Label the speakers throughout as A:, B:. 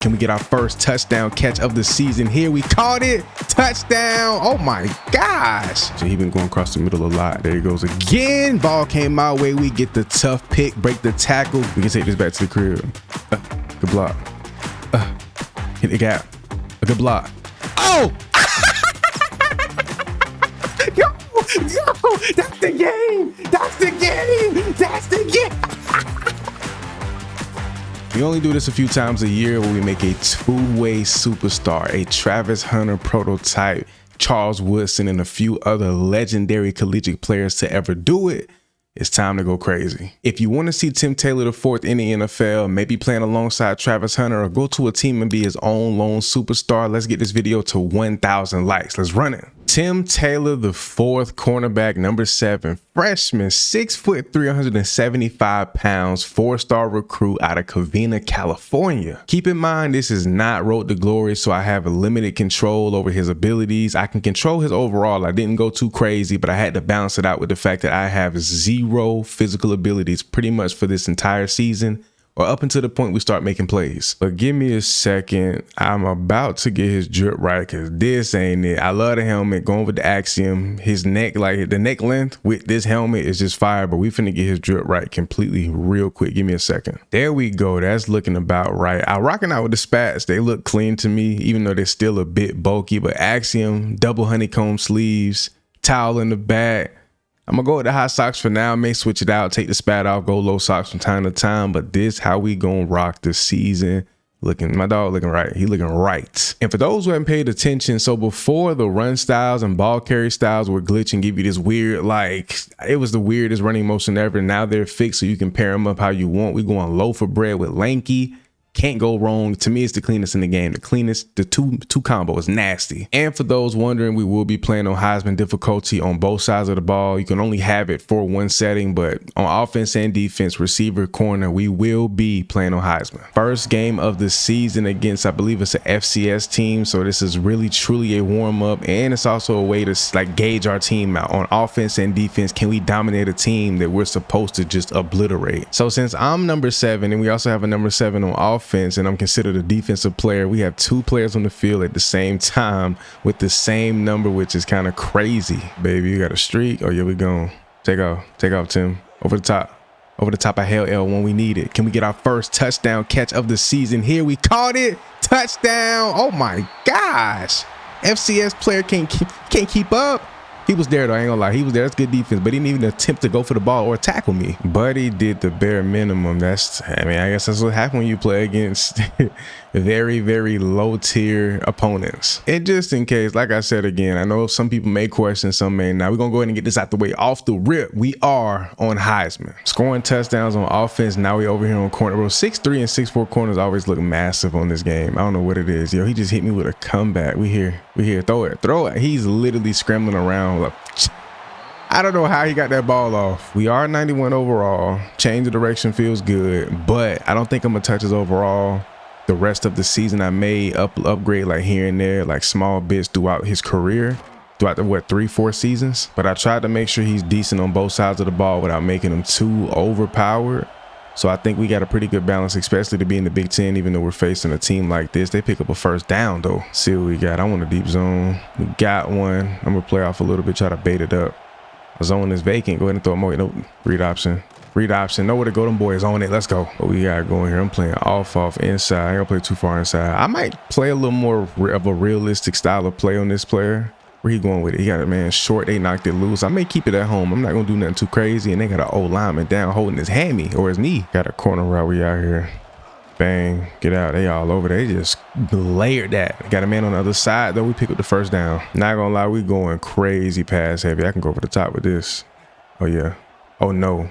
A: Can we get our first touchdown catch of the season here? We caught it. Touchdown. Oh my gosh. So he been going across the middle a lot. There he goes again. Ball came my way. We get the tough pick, break the tackle. We can take this back to the crib. Good block. Hit the gap. A good block. Oh! Yo, that's the game. That's the game. That's the game. We only do this a few times a year where we make a two-way superstar, a Travis Hunter prototype, Charles Woodson, and a few other legendary collegiate players to ever do it. It's time to go crazy. If you want to see Tim Taylor IV in the NFL, maybe playing alongside Travis Hunter, or go to a team and be his own lone superstar, let's get this video to 1,000 likes. Let's run it. Tim Taylor IV, cornerback, number 7, freshman, 6 foot 375 pounds, 4-star recruit out of Covina, California. Keep in mind, this is not road to glory, so I have a limited control over his abilities. I can control his overall. I didn't go too crazy, but I had to balance it out with the fact that I have 0 physical abilities pretty much for this entire season, or up until the point we start making plays. But give me a second. I'm about to get his drip right, because this ain't it. I love the helmet, going with the Axiom. His neck, like the neck length with this helmet is just fire, but we finna get his drip right completely real quick. Give me a second. There we go. That's looking about right. I'm rocking out with the spats. They look clean to me, even though they're still a bit bulky, but Axiom, double honeycomb sleeves, towel in the back. I'm gonna go with the high socks for now. I may switch it out, take the spat off, go low socks from time to time, but this how we gonna rock the season. Looking, my dog looking right. He looking right. And for those who haven't paid attention, so before the run styles and ball carry styles were glitch and give you this weird, like, it was the weirdest running motion ever. Now they're fixed, so you can pair them up how you want. We going low for bread with lanky. Can't go wrong. To me, it's the cleanest in the game. The cleanest, the two combo is nasty. And for those wondering, we will be playing on Heisman difficulty on both sides of the ball. You can only have it for one setting, but on offense and defense, receiver, corner, we will be playing on Heisman. First game of the season against, I believe it's an FCS team. So this is really truly a warm up, and it's also a way to like gauge our team out on offense and defense. Can we dominate a team that we're supposed to just obliterate? So since I'm number 7 and we also have a number 7 on offense, and I'm considered a defensive player, we have 2 players on the field at the same time with the same number, which is kind of crazy. Baby, you got a streak. Oh yeah, we going. Take off, Tim. Over the top. I held L when we need it. Can we get our first touchdown catch of the season here? We caught it. Touchdown. Oh my gosh. FCS player can't keep up. He was there though, I ain't gonna lie. He was there. That's good defense, but he didn't even attempt to go for the ball or tackle me. But he did the bare minimum. I guess that's what happens when you play against very, very low tier opponents. And just in case, like I said again, I know some people may question, some may not. We're gonna go ahead and get this out the way off the rip. We are on Heisman. Scoring touchdowns on offense. Now we over here on corner. Bro, 6'3" and 6'4" corners always look massive on this game. I don't know what it is. Yo, he just hit me with a comeback. We here. Throw it. He's literally scrambling around. I don't know how he got that ball off. We are 91 overall. Change of direction feels good, but I don't think I'm gonna touch his overall the rest of the season. I may upgrade like here and there, like small bits throughout his career, throughout the 3-4 seasons. But I tried to make sure he's decent on both sides of the ball without making him too overpowered. So I think we got a pretty good balance, especially to be in the Big Ten, even though we're facing a team like this. They pick up a first down though. See what we got. I want a deep zone. We got one. I'm gonna play off a little bit, try to bait it up. A zone is vacant. Go ahead and throw him away. Nope. Read option. Know where to go. Them boys on it. Let's go. What we got going here? I'm playing off inside. I ain't gonna play too far inside. I might play a little more of a realistic style of play on this player. Where he going with it? He got it, man, short. They knocked it loose. I may keep it at home. I'm not gonna do nothing too crazy. And they got an old lineman down holding his hammy or his knee. Got a corner route. We out here. Bang. Get out. They all over. They just layered that. Got a man on the other side though. We pick up the first down. Not gonna lie, we going crazy pass heavy. I can go over the top with this. Oh yeah. Oh no.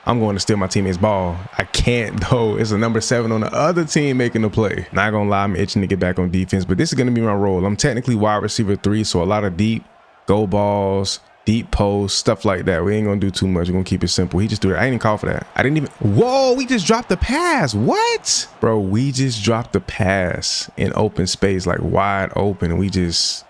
A: I'm going to steal my teammate's ball. I can't though. It's a number 7 on the other team making the play. Not gonna lie, I'm itching to get back on defense, but this is gonna be my role. I'm technically wide receiver 3, so a lot of deep go balls, deep posts, stuff like that. We ain't gonna do too much. We're gonna keep it simple. He just threw it. I didn't even call for that. I didn't even. Whoa, we just dropped the pass. What? Bro, we just dropped the pass in open space, like wide open, and we just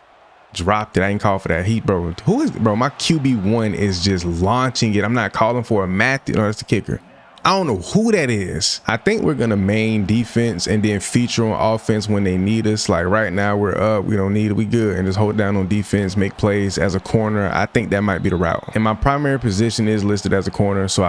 A: dropped it. I ain't call for that. Bro, who is, bro, my QB1 is just launching it. I'm not calling for a Matthew. No, that's the kicker. I don't know who that is. I think we're gonna main defense and then feature on offense when they need us. Like right now we're up, we don't need it, we good, and just hold down on defense, make plays as a corner. I think that might be the route. And my primary position is listed as a corner, so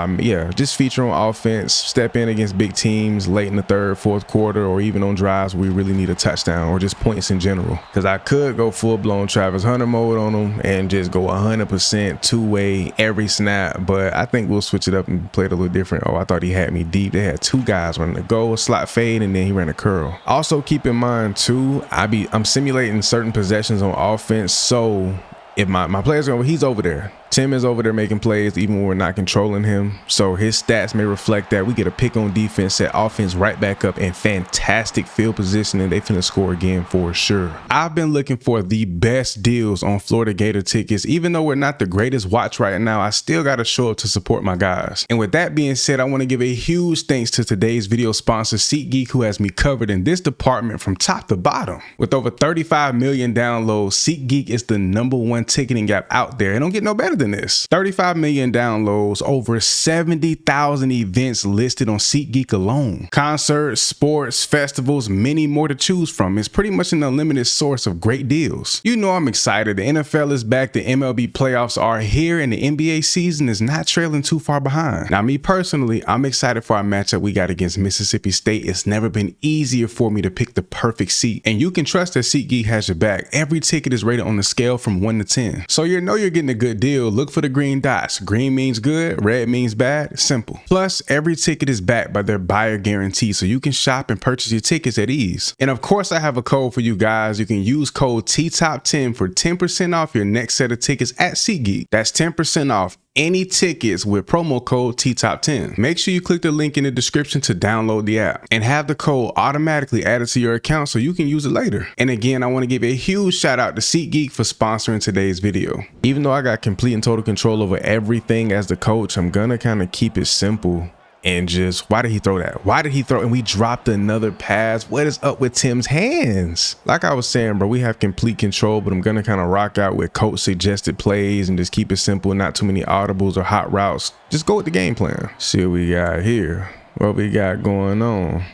A: just feature on offense, step in against big teams late in the third, fourth quarter, or even on drives where we really need a touchdown or just points in general. Because I could go full-blown Travis Hunter mode on them and just go 100% two-way every snap, but I think we'll switch it up and play it a little different. Oh, I thought he had me deep. They had two guys running the go, slot fade, and then he ran a curl. Also keep in mind too, I'm simulating certain possessions on offense, so if my player's going, he's over there. Tim is over there making plays even when we're not controlling him. So his stats may reflect that. We get a pick on defense, set offense right back up, and fantastic field positioning. They finna score again for sure. I've been looking for the best deals on Florida Gator tickets. Even though we're not the greatest watch right now, I still got to show up to support my guys. And with that being said, I want to give a huge thanks to today's video sponsor, SeatGeek, who has me covered in this department from top to bottom. With over 35 million downloads, SeatGeek is the #1 ticketing app out there. It don't get no better than this. 35 million downloads, over 70,000 events listed on SeatGeek alone. Concerts, sports, festivals, many more to choose from. It's pretty much an unlimited source of great deals. You know I'm excited. The NFL is back, the MLB playoffs are here, and the NBA season is not trailing too far behind. Now, me personally, I'm excited for our matchup we got against Mississippi State. It's never been easier for me to pick the perfect seat, and you can trust that SeatGeek has your back. Every ticket is rated on a scale from 1 to 10. So you know you're getting a good deal. Look for the green dots. Green means good, red means bad. Simple. Plus, every ticket is backed by their buyer guarantee, so you can shop and purchase your tickets at ease. And of course, I have a code for you guys. You can use code TTOP10 for 10% off your next set of tickets at SeatGeek. That's 10% off any tickets with promo code TTOP10. Make sure you click the link in the description to download the app and have the code automatically added to your account so you can use it later. And again, I want to give a huge shout out to SeatGeek for sponsoring today's video. Even though I got complete and total control over everything as the coach, I'm gonna kind of keep it simple. And just, why did he throw that? Why did he throw? And we dropped another pass. What is up with Tim's hands? Like I was saying, bro, we have complete control, but I'm going to kind of rock out with coach suggested plays and just keep it simple. Not too many audibles or hot routes. Just go with the game plan. See what we got here. What we got going on.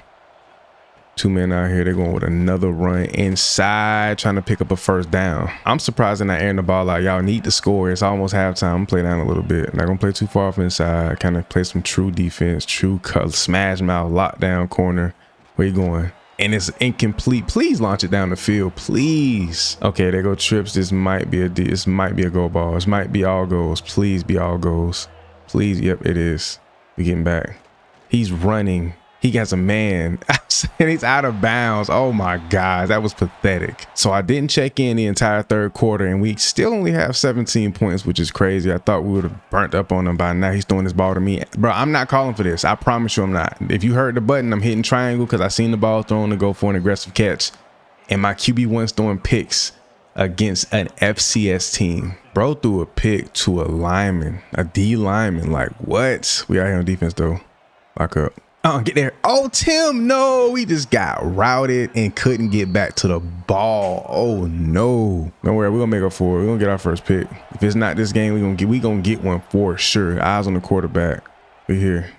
A: Two men out here, they're going with another run inside, trying to pick up a first down. I'm surprised they're not airing the ball out. Y'all need to score. It's almost halftime. I'm gonna play down a little bit. Not gonna play too far off inside. Kind of play some true defense, true cut, smash mouth, lockdown corner. Where you going? And it's incomplete. Please launch it down the field, please. Okay, there go trips. This might be a goal ball. This might be all goals. Please be all goals. Please. Yep, it is. We're getting back. He's running. He got a man and he's out of bounds. Oh my God, that was pathetic. So I didn't check in the entire third quarter and we still only have 17 points, which is crazy. I thought we would have burnt up on him by now. He's throwing this ball to me. Bro, I'm not calling for this. I promise you I'm not. If you heard the button, I'm hitting triangle because I seen the ball thrown to go for an aggressive catch. And my QB1's throwing picks against an FCS team. Bro threw a pick to a lineman, a D lineman. Like what? We out here on defense though. Lock up. Get there. Oh, Tim, no, we just got routed and couldn't get back to the ball. Oh no. Don't worry, we're gonna make up for it. We're gonna get our first pick. If it's not this game, we gonna get one for sure. Eyes on the quarterback. We're here.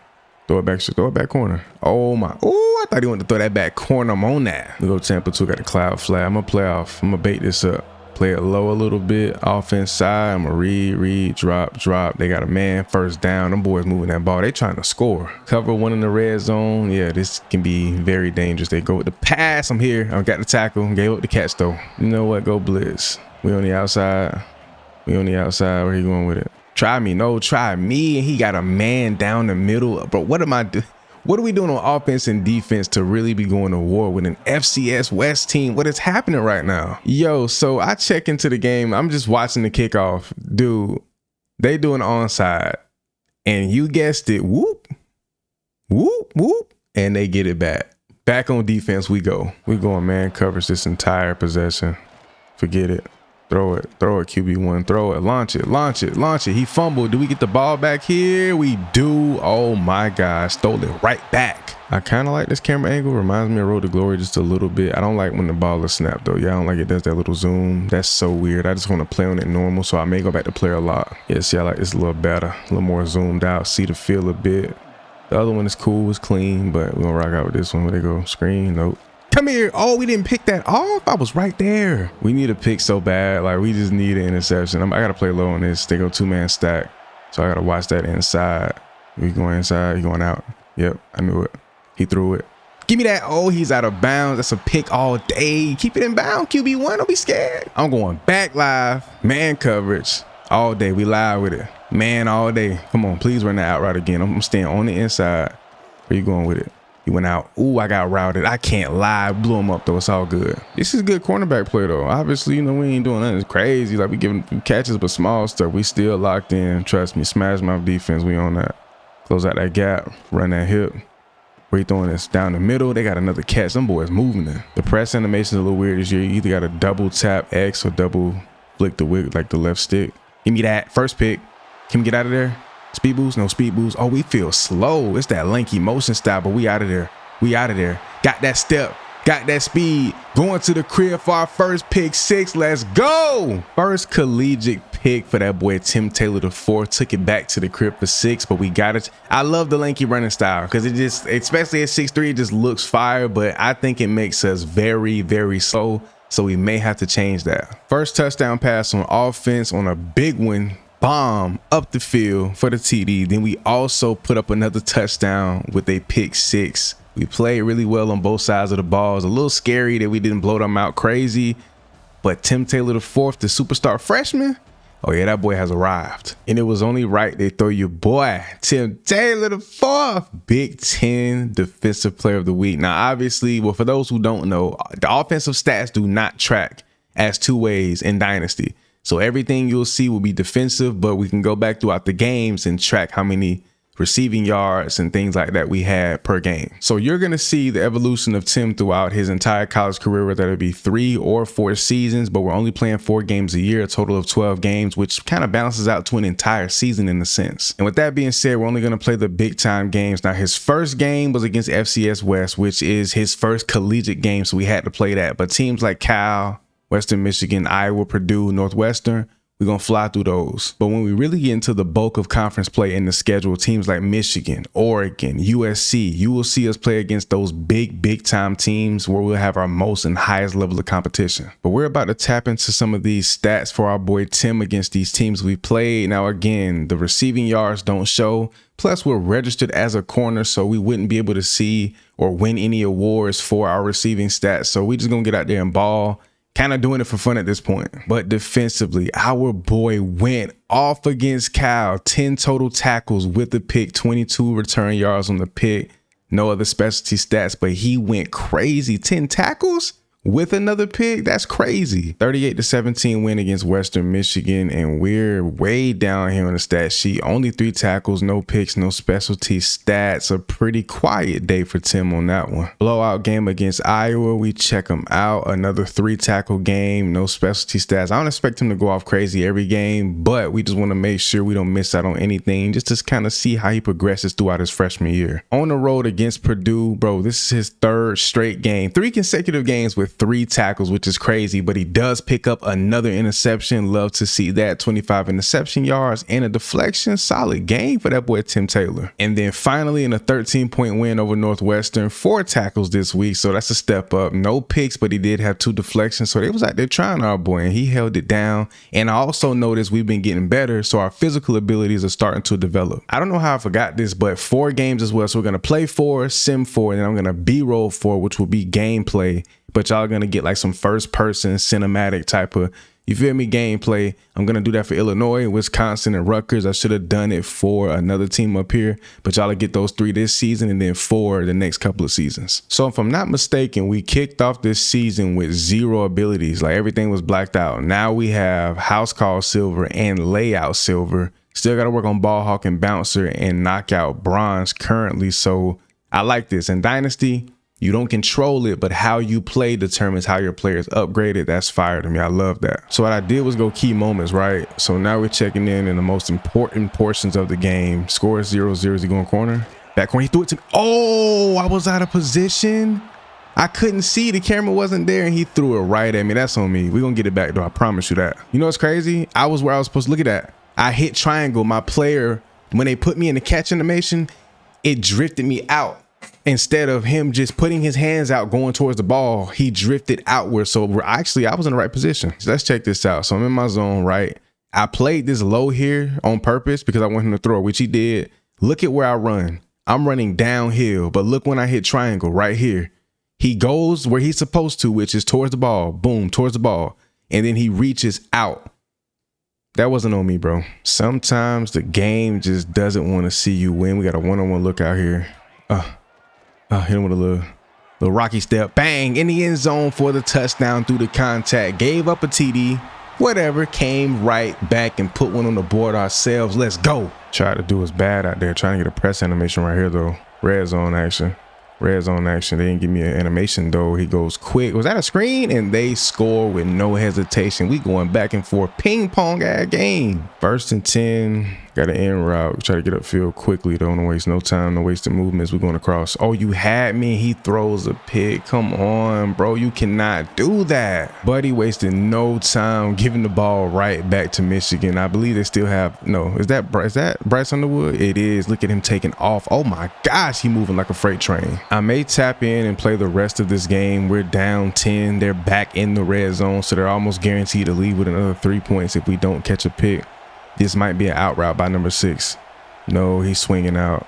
A: Throw it back corner. Oh my. Oh, I thought he wanted to throw that back corner. I'm on that. We go Tampa 2, got a cloud flag. I'm gonna play off. I'm gonna bait this up. Play it low a little bit, offense side. I'm gonna read, drop. They got a man, first down. Them boys moving that ball. They trying to score. Cover one in the red zone. Yeah, this can be very dangerous. They go with the pass. I'm here. I got the tackle. Gave up the catch though. You know what? Go blitz. We on the outside. Where he going with it? Try me. No, try me. And he got a man down the middle. Bro, what am I doing? What are we doing on offense and defense to really be going to war with an FCS West team? What is happening right now? Yo, so I check into the game. I'm just watching the kickoff. Dude, they doing onside. And you guessed it. Whoop. And they get it back. Back on defense we go. We going man coverage this entire possession. Forget it. Throw it, QB1, throw it, launch it. He fumbled. Do we get the ball back here? We do. Oh my gosh, stole it right back. I kind of like this camera angle. Reminds me of Road to Glory just a little bit. I don't like when the ball is snapped though. Yeah, I don't like it does that little zoom. That's so weird. I just want to play on it normal, so I may go back to player a lot. Yeah, see, I like this a little better, a little more zoomed out. See the field a bit. The other one is cool, it's clean, but we're gonna rock out with this one. Where they go? Screen, nope. Come here. Oh, we didn't pick that off. I was right there. We need a pick so bad. Like, we just need an interception. I gotta play low on this. They go 2-man stack. So I gotta watch that inside. We going inside, he going out. Yep, I knew it. He threw it. Give me that. Oh, he's out of bounds. That's a pick all day. Keep it in bounds. QB1, don't be scared. I'm going back live. Man coverage all day. We live with it. Man all day. Come on, please run that out route again. I'm staying on the inside. Where you going with it? He went out. Ooh, I got routed. I can't lie. Blew him up, though. It's all good. This is good cornerback play, though. Obviously, you know, we ain't doing nothing crazy. Like, we giving catches, but small stuff. We still locked in. Trust me. Smash mouth defense. We on that. Close out that gap. Run that hip. Where you throwing this? Down the middle. They got another catch. Them boys moving it. The press animation is a little weird this year. You either got to double tap X or double flick the wig, like the left stick. Give me that. First pick. Can we get out of there? Speed boost? No speed boost. Oh, we feel slow. It's that lanky motion style, but we out of there. We out of there. Got that step. Got that speed. Going to the crib for our first pick 6. Let's go. First collegiate pick for that boy Tim Taylor IV. Took it back to the crib for 6, but we got it. I love the lanky running style because it just, especially at 6'3", it just looks fire, but I think it makes us very, very slow. So we may have to change that. First touchdown pass on offense on a big one. Bomb up the field for the TD. Then we also put up another touchdown with a pick 6. We played really well on both sides of the ball. It's a little scary that we didn't blow them out crazy, but Tim Taylor IV, the superstar freshman, oh yeah, that boy has arrived. And it was only right they throw your boy Tim Taylor IV, Big Ten Defensive Player of the Week. Now, obviously, well, for those who don't know, the offensive stats do not track as 2 ways in Dynasty. So everything you'll see will be defensive, but we can go back throughout the games and track how many receiving yards and things like that we had per game. So you're going to see the evolution of Tim throughout his entire college career, whether it be 3 or 4 seasons, but we're only playing 4 games a year, a total of 12 games, which kind of balances out to an entire season in a sense. And with that being said, we're only going to play the big time games. Now, his first game was against FCS West, which is his first collegiate game, so we had to play that. But teams like Cal, Western Michigan, Iowa, Purdue, Northwestern, we're going to fly through those. But when we really get into the bulk of conference play in the schedule, teams like Michigan, Oregon, USC, you will see us play against those big time teams where we'll have our most and highest level of competition. But we're about to tap into some of these stats for our boy Tim against these teams we played. Now, again, the receiving yards don't show. Plus, we're registered as a corner, so we wouldn't be able to see or win any awards for our receiving stats. So we just going to get out there and ball. Kind of doing it for fun at this point. But defensively, our boy went off against Cal. 10 total tackles with the pick, 22 return yards on the pick. No other specialty stats, but he went crazy. 10 tackles with another pick. That's crazy. 38-17 win against Western Michigan, and we're way down here on the stat sheet. Only 3 tackles, no picks, no specialty stats. A pretty quiet day for Tim on that one. Blowout game against Iowa. We check him out. Another 3 tackle game, no specialty stats. I don't expect him to go off crazy every game, but we just want to make sure we don't miss out on anything just to kind of see how he progresses throughout his freshman year. On the road against Purdue, bro, this is his 3rd straight game. 3 consecutive games with 3 tackles, which is crazy, but he does pick up another interception. Love to see that. 25 interception yards and a deflection. Solid game for that boy Tim Taylor. And then finally in a 13-point win over Northwestern, 4 tackles this week, so that's a step up. No picks, but he did have 2 deflections, so they was out there trying our boy, and he held it down. And I also noticed we've been getting better, so our physical abilities are starting to develop. I don't know how I forgot this, but 4 games as well, so we're going to play 4, sim 4, and then I'm going to B-roll 4, which will be gameplay. But y'all are going to get like some first person cinematic type of, you feel me, gameplay. I'm going to do that for Illinois, Wisconsin, and Rutgers. I should have done it for another team up here, but y'all will get those 3 this season and then 4 the next couple of seasons. So if I'm not mistaken, we kicked off this season with 0 abilities. Like everything was blacked out. Now we have house call silver and layout silver. Still got to work on ball hawk and bouncer and knockout bronze currently. So I like this. In Dynasty, you don't control it, but how you play determines how your players upgraded. That's fire to me. I love that. So what I did was go key moments, right? So now we're checking in the most important portions of the game. Score is 0-0. Is he going corner? Back corner. He threw it to me. Oh, I was out of position. I couldn't see. The camera wasn't there, and he threw it right at me. That's on me. We're going to get it back, though. I promise you that. You know what's crazy? I was where I was supposed to. Look at that. I hit triangle. My player, when they put me in the catch animation, it drifted me out. Instead of him just putting his hands out going towards the ball, he drifted outward. So actually, I was in the right position. So let's check this out. So I'm in my zone, right? I played this low here on purpose because I want him to throw, which he did. Look at where I run. I'm running downhill, but look when I hit triangle right here. He goes where he's supposed to, which is towards the ball. Boom, towards the ball. And then he reaches out. That wasn't on me, bro. Sometimes the game just doesn't want to see you win. We got a one-on-one look out here. Hit him with a little rocky step. Bang, in the end zone for the touchdown through the contact. Gave up a TD. Whatever, came right back and put one on the board ourselves. Let's go. Tried to do us bad out there. Trying to get a press animation right here, though. Red zone action. Red zone action. They didn't give me an animation, though. He goes quick. Was that a screen? And they score with no hesitation. We going back and forth. Ping pong ad game. 1st and 10. Got an in route. Try to get upfield quickly. Don't waste no time. No wasted movements. We're going across. Oh, you had me. He throws a pick. Come on, bro. You cannot do that. Buddy wasted no time giving the ball right back to Michigan. I believe they still have. No, is that Bryce Underwood? It is. Look at him taking off. Oh my gosh, he moving like a freight train. I may tap in and play the rest of this game. We're down 10. They're back in the red zone, so they're almost guaranteed to leave with another 3 points if we don't catch a pick. This might be an out route by number 6. No, he's swinging out.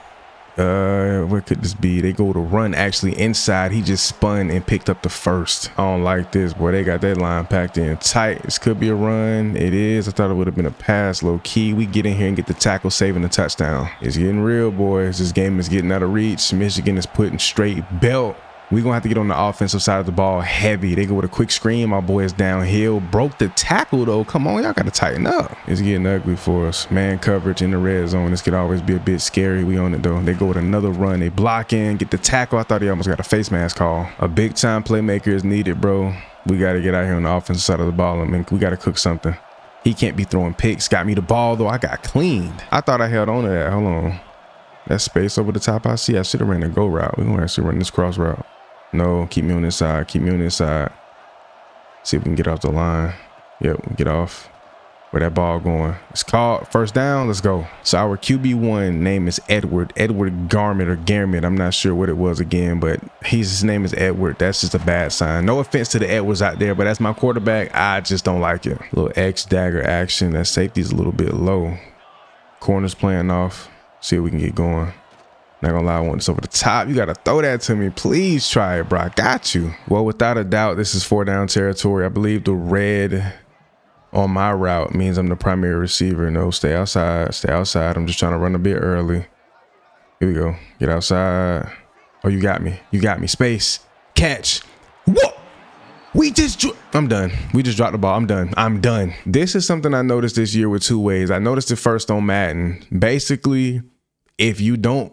A: Where could this be? They go to run actually inside. He just spun and picked up the first. I don't like this, boy. They got that line packed in tight. This could be a run. It is. I thought it would have been a pass, low key. We get in here and get the tackle, saving the touchdown. It's getting real, boys. This game is getting out of reach. Michigan is putting straight belt. We're going to have to get on the offensive side of the ball heavy. They go with a quick screen. My boy is downhill. Broke the tackle, though. Come on, y'all got to tighten up. It's getting ugly for us. Man coverage in the red zone. This could always be a bit scary. We on it, though. They go with another run. They block in, get the tackle. I thought he almost got a face mask call. A big-time playmaker is needed, bro. We got to get out here on the offensive side of the ball. I mean, we got to cook something. He can't be throwing picks. Got me the ball, though. I got cleaned. I thought I held on to that. Hold on. That space over the top I see. I should have ran the go route. We're going to actually run this cross route. No, keep me on this side. Keep me on this side. See if we can get off the line. Yep, get off. Where that ball going? It's called first down. Let's go. So our QB1 name is Edward Garment or Garment. I'm not sure what it was again, but his name is Edward. That's just a bad sign. No offense to the Edwards out there, but that's my quarterback. I just don't like it. Little X dagger action. That safety's a little bit low. Corner's playing off. See if we can get going. Not gonna lie, I want this over the top. You gotta throw that to me. Please try it, bro. I got you. Well, without a doubt, this is 4-down territory. I believe the red on my route means I'm the primary receiver. No, stay outside. Stay outside. I'm just trying to run a bit early. Here we go. Get outside. Oh, you got me. You got me. Space. Catch. Whoa! I'm done. We just dropped the ball. I'm done. I'm done. This is something I noticed this year with two ways. I noticed it first on Madden. Basically, if your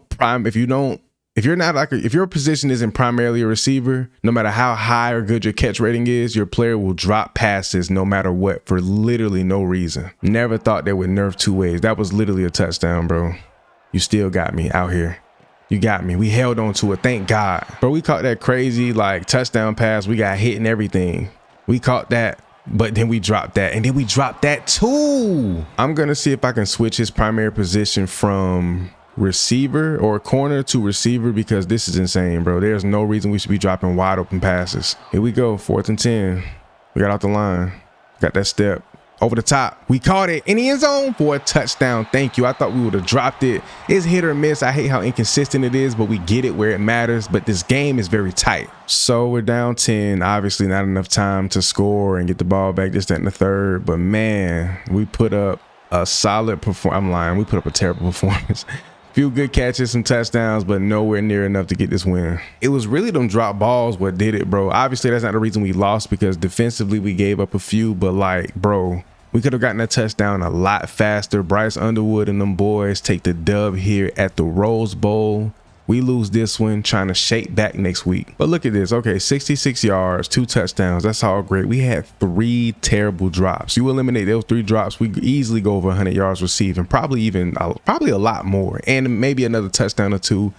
A: position isn't primarily a receiver, no matter how high or good your catch rating is, your player will drop passes no matter what for literally no reason. Never thought they would nerf two ways. That was literally a touchdown, bro. You still got me out here. You got me. We held on to it. Thank God. Bro, we caught that crazy like touchdown pass. We got hit and everything. We caught that. But then we dropped that. And then we dropped that too. I'm going to see if I can switch his primary position from receiver or corner to receiver because this is insane, bro. There's no reason we should be dropping wide open passes. Here we go. 4th and 10. We got out the line. Got that step over the top. We caught it in the end zone for a touchdown. Thank you. I thought we would have dropped it. It's hit or miss. I hate how inconsistent it is, but we get it where it matters. But this game is very tight. So we're down 10. Obviously not enough time to score and get the ball back just in the third. But man, we put up a solid performance. I'm lying. We put up a terrible performance. Few good catches, some touchdowns, but nowhere near enough to get this win. It was really them drop balls what did it, bro. Obviously, that's not the reason we lost because defensively we gave up a few, but like, bro, we could have gotten that touchdown a lot faster. Bryce Underwood and them boys take the dub here at the Rose Bowl. We lose this one, trying to shake back next week. But look at this. Okay, 66 yards, 2 touchdowns. That's all great. We had 3 terrible drops. You eliminate those 3 drops, we easily go over 100 yards receiving, probably a lot more, and maybe another touchdown or 2.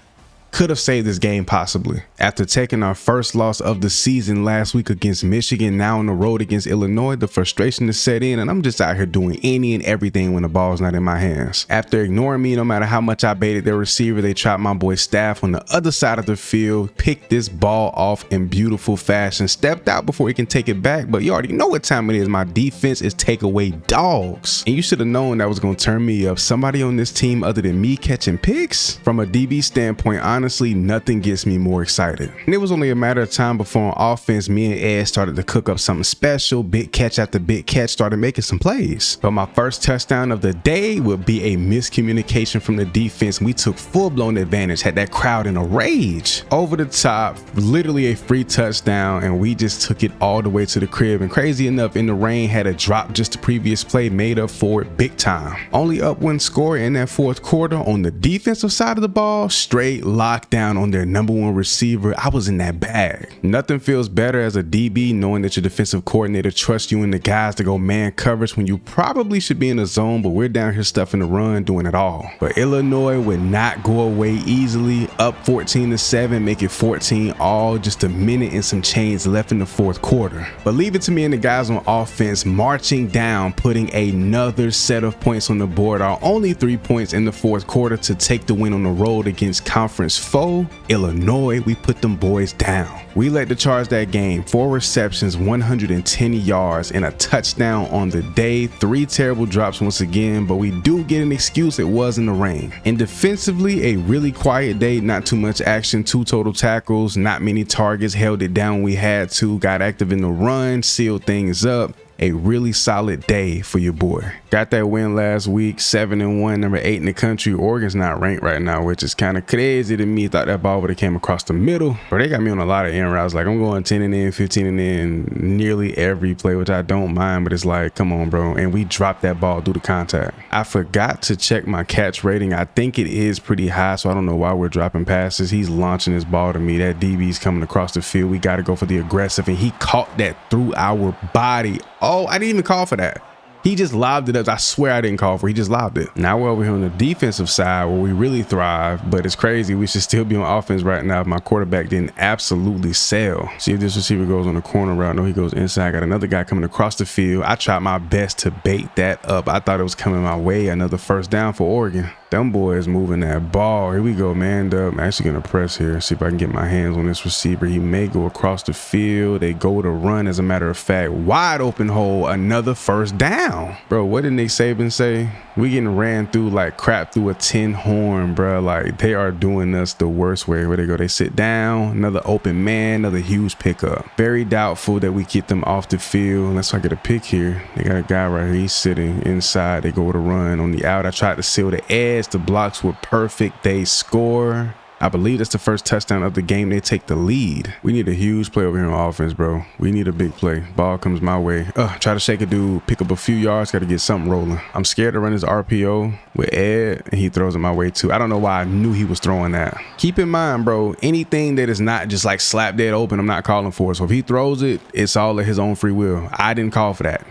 A: could have saved this game possibly. After taking our first loss of the season last week against Michigan, now on the road against Illinois, the frustration is set in and I'm just out here doing any and everything when the ball's not in my hands. After ignoring me, no matter how much I baited their receiver, they trapped my boy Staff on the other side of the field, picked this ball off in beautiful fashion, stepped out before he can take it back, but you already know what time it is. My defense is takeaway dogs. And you should have known that was going to turn me up. Somebody on this team other than me catching picks? From a DB standpoint, honestly, nothing gets me more excited. And it was only a matter of time before on offense, me and Ed started to cook up something special. Big catch after big catch, started making some plays. But my first touchdown of the day would be a miscommunication from the defense. We took full-blown advantage, had that crowd in a rage. Over the top, literally a free touchdown, and we just took it all the way to the crib. And crazy enough, in the rain, had a drop just the previous play, made up for it big time. Only up one score in that fourth quarter. On the defensive side of the ball, straight lockdown on their number one receiver. I was in that bag. Nothing feels better as a DB knowing that your defensive coordinator trusts you and the guys to go man coverage when you probably should be in the zone, but we're down here stuffing the run, doing it all. But Illinois would not go away easily. Up 14-7, make it 14 all, just a minute and some change left in the fourth quarter. But leave it to me and the guys on offense marching down, putting another set of points on the board. Our only 3 points in the fourth quarter to take the win on the road against conference foe Illinois. We put them boys down. We led the charge that game. 4 receptions, 110 yards, and a touchdown on the day. 3 terrible drops once again, but we do get an excuse. It was in the rain. And defensively, a really quiet day. Not too much action. 2 total tackles, not many targets. Held it down when we had to. Got active in the run, sealed things up. A really solid day for your boy. Got that win last week, 7-1, number 8 in the country. Oregon's not ranked right now, which is kind of crazy to me. Thought that ball would have came across the middle, but they got me on a lot of end routes. Like I'm going 10 and in, 15 and in nearly every play, which I don't mind, but it's like, come on, bro. And we dropped that ball due to contact. I forgot to check my catch rating. I think it is pretty high, so I don't know why we're dropping passes. He's launching his ball to me. That DB's coming across the field. We got to go for the aggressive, and he caught that through our body. Oh, I didn't even call for that. He just lobbed it up. I swear I didn't call for it. He just lobbed it. Now we're over here on the defensive side where we really thrive, but it's crazy. We should still be on offense right now if my quarterback didn't absolutely sell. See if this receiver goes on the corner route. No, he goes inside. Got another guy coming across the field. I tried my best to bait that up. I thought it was coming my way. Another first down for Oregon. Them boys moving that ball. Here we go, man. I'm actually going to press here. See if I can get my hands on this receiver. He may go across the field. They go to run. As a matter of fact, wide open hole. Another first down. Bro, what did Nick Saban say? We getting ran through like crap through a tin horn, bro. Like they are doing us the worst way. Where they go, they sit down. Another open man. Another huge pickup. Very doubtful that we keep them off the field. Unless I get a pick here. They got a guy right here. He's sitting inside. They go to run on the out. I tried to seal the edge. The blocks were perfect. They score. I believe that's the first touchdown of the game. They take the lead. We need a huge play over here on offense, bro. We need a big play. Ball comes my way. Try to shake a dude, pick up a few yards. Got to get something rolling. I'm scared to run his RPO with Ed, and he throws it my way too. I don't know why I knew he was throwing that. Keep in mind, bro, anything that is not just like slap dead open, I'm not calling for it. So if he throws it, it's all of his own free will. I didn't call for that.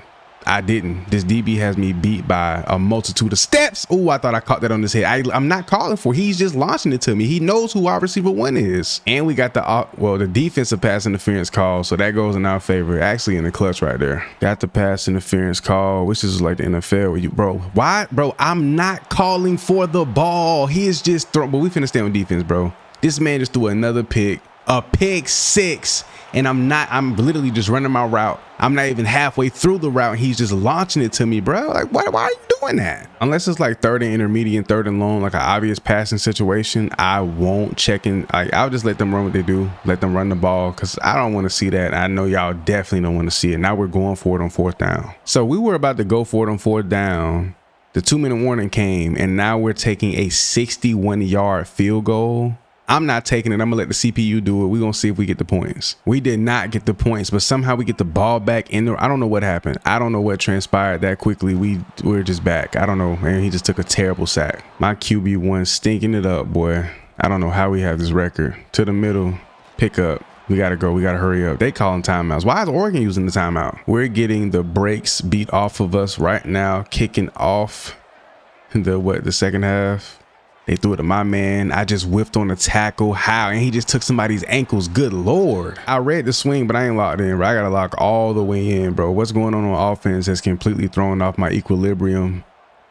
A: I didn't. This DB has me beat by a multitude of steps. Oh, I thought I caught that on his head. I'm not calling for it. He's just launching it to me. He knows who our receiver 1 is. And we got the defensive pass interference call. So that goes in our favor. Actually in the clutch right there. Got the pass interference call, which is like the NFL where you, bro. Why? Bro, I'm not calling for the ball. He is just throwing. But we finna stay on defense, bro. This man just threw another pick. A pick 6. And I'm literally just running my route. I'm not even halfway through the route. He's just launching it to me, bro. Like, why are you doing that? Unless it's like 3rd and intermediate, 3rd and long, like an obvious passing situation, I won't check in. I'll just let them run what they do. Let them run the ball because I don't want to see that. I know y'all definitely don't want to see it. Now we're going for it on 4th down. So we were about to go for it on 4th down. The 2-minute warning came, and now we're taking a 61-yard field goal. I'm not taking it. I'm gonna let the CPU do it. We're gonna see if we get the points. We did not get the points, but somehow we get the ball back in there. I don't know what happened. I don't know what transpired that quickly. We're just back. I don't know, man. He just took a terrible sack. My QB1 stinking it up, boy. I don't know how we have this record. To the middle, pick up. We gotta go. We gotta hurry up. They calling timeouts. Why is Oregon using the timeout? We're getting the brakes beat off of us right now, kicking off the second half. They threw it to my man. I just whiffed on the tackle. How? And he just took somebody's ankles. Good Lord. I read the swing, but I ain't locked in, bro. I got to lock all the way in, bro. What's going on offense has completely thrown off my equilibrium,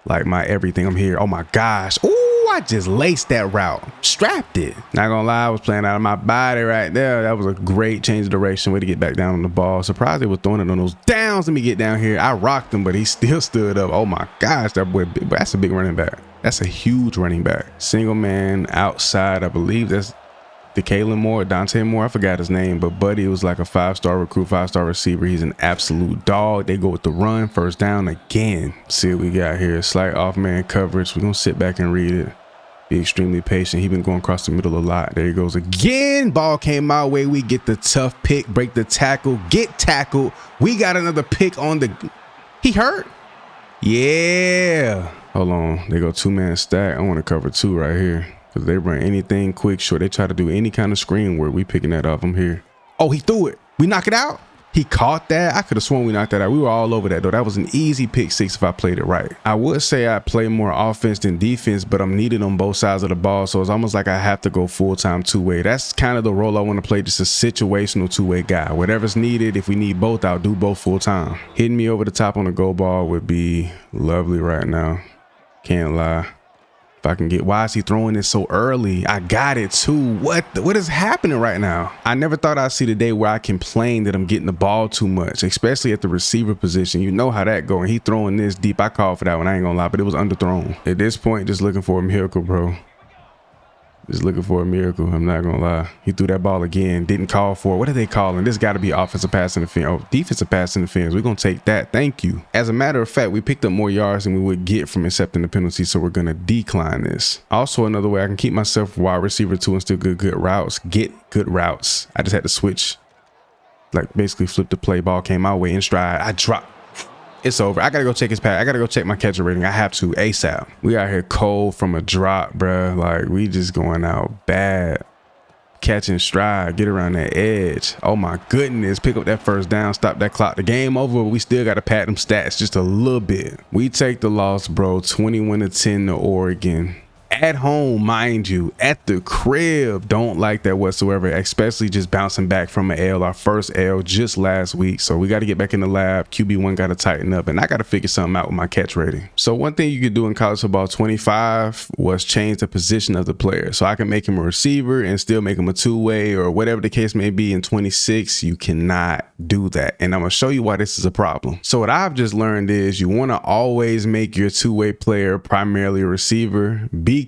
A: like my everything. I'm here. Oh, my gosh. Ooh, I just laced that route. Strapped it. Not going to lie, I was playing out of my body right there. That was a great change of direction. Way to get back down on the ball. Surprised they were throwing it on those downs. Let me get down here. I rocked him, but he still stood up. Oh, my gosh. That boy, that's a big running back. That's a huge running back. Single man outside. I believe that's DeKalen Moore, Dante Moore. I forgot his name, but Buddy was like a 5-star recruit, 5-star receiver. He's an absolute dog. They go with the run. First down again. See what we got here. Slight off man coverage. We're going to sit back and read it. Be extremely patient. He's been going across the middle a lot. There he goes again. Ball came my way. We get the tough pick. Break the tackle. Get tackled. We got another pick on the... He hurt? Yeah. Hold on. They go 2-man stack. I want to cover 2 right here. Because they run anything quick, short. They try to do any kind of screen work. We picking that up. I'm here. Oh, he threw it. We knock it out. He caught that. I could have sworn we knocked that out. We were all over that, though. That was an easy pick 6 if I played it right. I would say I play more offense than defense, but I'm needed on both sides of the ball. So it's almost like I have to go full-time 2-way. That's kind of the role I want to play, just a situational 2-way guy. Whatever's needed, if we need both, I'll do both full-time. Hitting me over the top on the go ball would be lovely right now. Can't lie. If I can get, why is he throwing it so early? I got it too. What is happening right now? I never thought I'd see the day where I complain that I'm getting the ball too much, especially at the receiver position. You know how that go. And he throwing this deep. I called for that one. I ain't gonna lie, but it was underthrown. At this point, just looking for a miracle, bro. Just looking for a miracle. I'm not gonna lie. He threw that ball again. Didn't call for it. What are they calling? This got to be offensive pass interference. Oh, defensive pass interference. We're gonna take that. Thank you. As a matter of fact, we picked up more yards than we would get from accepting the penalty, so we're gonna decline this. Also, another way I can keep myself wide receiver 2 and still good routes. Get good routes. I just had to switch. Like basically flip the play. Ball came my way in stride. I dropped. It's over. I gotta go check his pass. I gotta go check my catcher rating. I have to ASAP. We out here cold from a drop, bruh. Like we just going out bad. Catching stride, get around that edge. Oh my goodness. Pick up that first down, stop that clock. The game over, but we still gotta pad them stats just a little bit. We take the loss, bro. 21-10 to Oregon. At home, mind you, at the crib. Don't like that whatsoever, especially just bouncing back from an L, our first L just last week. So we got to get back in the lab. QB1 got to tighten up, and I got to figure something out with my catch rating. So one thing you could do in college football 25 was change the position of the player. So I can make him a receiver and still make him a 2-way or whatever the case may be. In 26, you cannot do that. And I'm going to show you why this is a problem. So what I've just learned is you want to always make your 2-way player primarily a receiver, because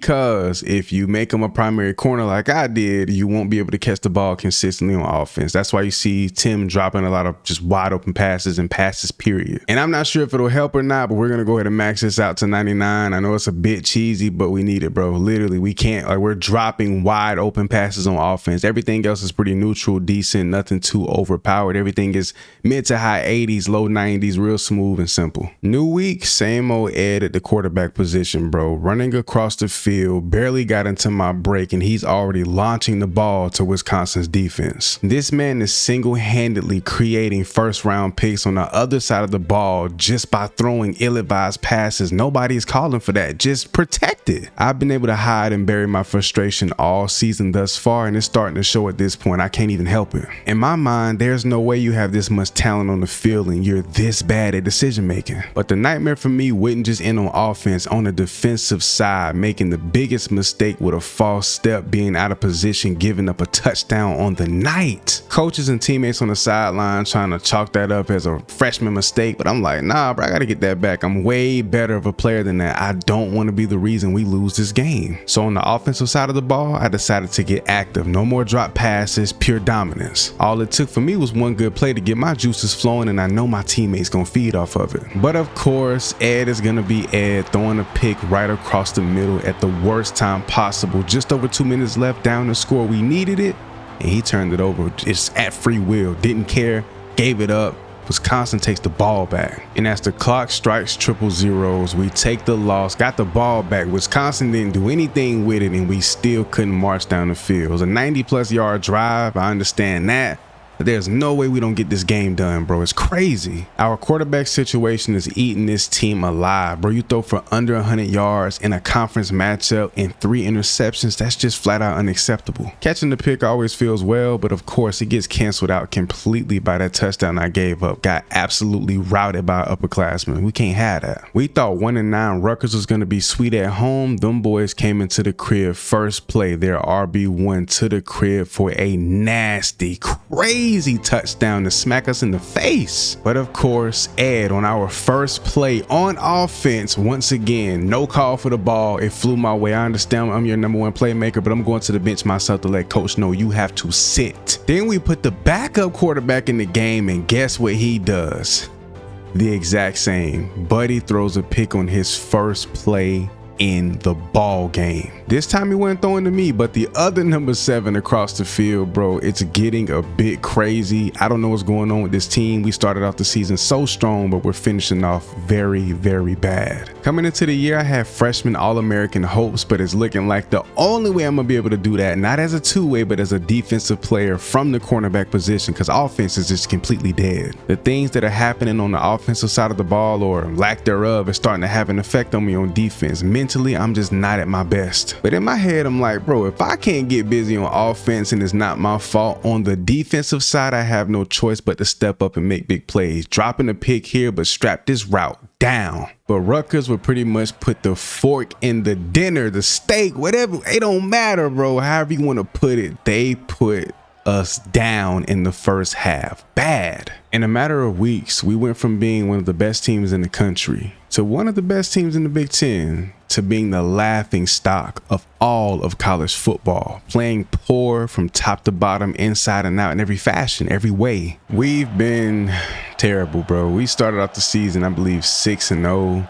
A: if you make him a primary corner like I did, you won't be able to catch the ball consistently on offense. That's why you see Tim dropping a lot of just wide open passes and passes, period. And I'm not sure if it'll help or not, but we're going to go ahead and max this out to 99. I know it's a bit cheesy, but we need it, bro. Literally, we can't, like, we're dropping wide open passes on offense. Everything else is pretty neutral, decent, nothing too overpowered. Everything is mid to high 80s, low 90s, real smooth and simple. New week, same old Ed at the quarterback position, bro. Running across the field, barely got into my break, and he's already launching the ball to Wisconsin's defense. This man is single-handedly creating first-round picks on the other side of the ball just by throwing ill-advised passes. Nobody's calling for that. Just protect it. I've been able to hide and bury my frustration all season thus far, and it's starting to show at this point. I can't even help it. In my mind, there's no way you have this much talent on the field and you're this bad at decision making. But the nightmare for me wouldn't just end on offense. On the defensive side, making the biggest mistake with a false step, being out of position, giving up a touchdown on the night. Coaches and teammates on the sideline trying to chalk that up as a freshman mistake, but I'm like, nah, bro, I gotta get that back. I'm way better of a player than that. I don't want to be the reason we lose this game. So on the offensive side of the ball, I decided to get active. No more drop passes, pure dominance. All it took for me was one good play to get my juices flowing, and I know my teammates gonna feed off of it. But of course, Ed is gonna be Ed, throwing a pick right across the middle at the worst time possible. Just over 2 minutes left, down the score. We needed it, and he turned it over just at free will. Didn't care, gave it up. Wisconsin takes the ball back, and as the clock strikes triple zeros, we take the loss, got the ball back. Wisconsin didn't do anything with it, and we still couldn't march down the field. It was a 90-plus yard drive. I understand that, There's no way we don't get this game done, bro. It's crazy. Our quarterback situation is eating this team alive, bro. You throw for under 100 yards in a conference matchup and 3 interceptions. That's just flat out unacceptable. Catching the pick always feels well, but of course it gets canceled out completely by that touchdown I gave up. Got absolutely routed by upperclassmen. We can't have that. We thought 1-9 Rutgers was going to be sweet at home. Them boys came into the crib first play, their RB1 to the crib for a nasty, crazy touchdown to smack us in the face. But of course, Ed, on our first play on offense, once again, no call for the ball. It flew my way. I understand I'm your number 1 playmaker, but I'm going to the bench myself to let coach know you have to sit. Then we put the backup quarterback in the game, and guess what he does? The exact same. Buddy throws a pick on his first play in the ball game. This time he wasn't throwing to me, but the other number 7 across the field, bro. It's getting a bit crazy. I don't know what's going on with this team. We started off the season so strong, but we're finishing off very, very bad. Coming into the year, I had freshman All-American hopes, but it's looking like the only way I'm gonna be able to do that, not as a two-way, but as a defensive player from the cornerback position, because offense is just completely dead. The things that are happening on the offensive side of the ball, or lack thereof, is starting to have an effect on me on defense. Mentally, I'm just not at my best. But in my head, I'm like, bro, if I can't get busy on offense and it's not my fault, on the defensive side, I have no choice but to step up and make big plays. Dropping a pick here, but strap this route down. But Rutgers would pretty much put the fork in the dinner, the steak, whatever. It don't matter, bro. However you want to put it, they put us down in the first half. Bad. In a matter of weeks, we went from being one of the best teams in the country to one of the best teams in the Big Ten to being the laughing stock of all of college football, playing poor from top to bottom, inside and out, in every fashion, every way. We've been terrible, bro. We started off the season, I believe, 6-0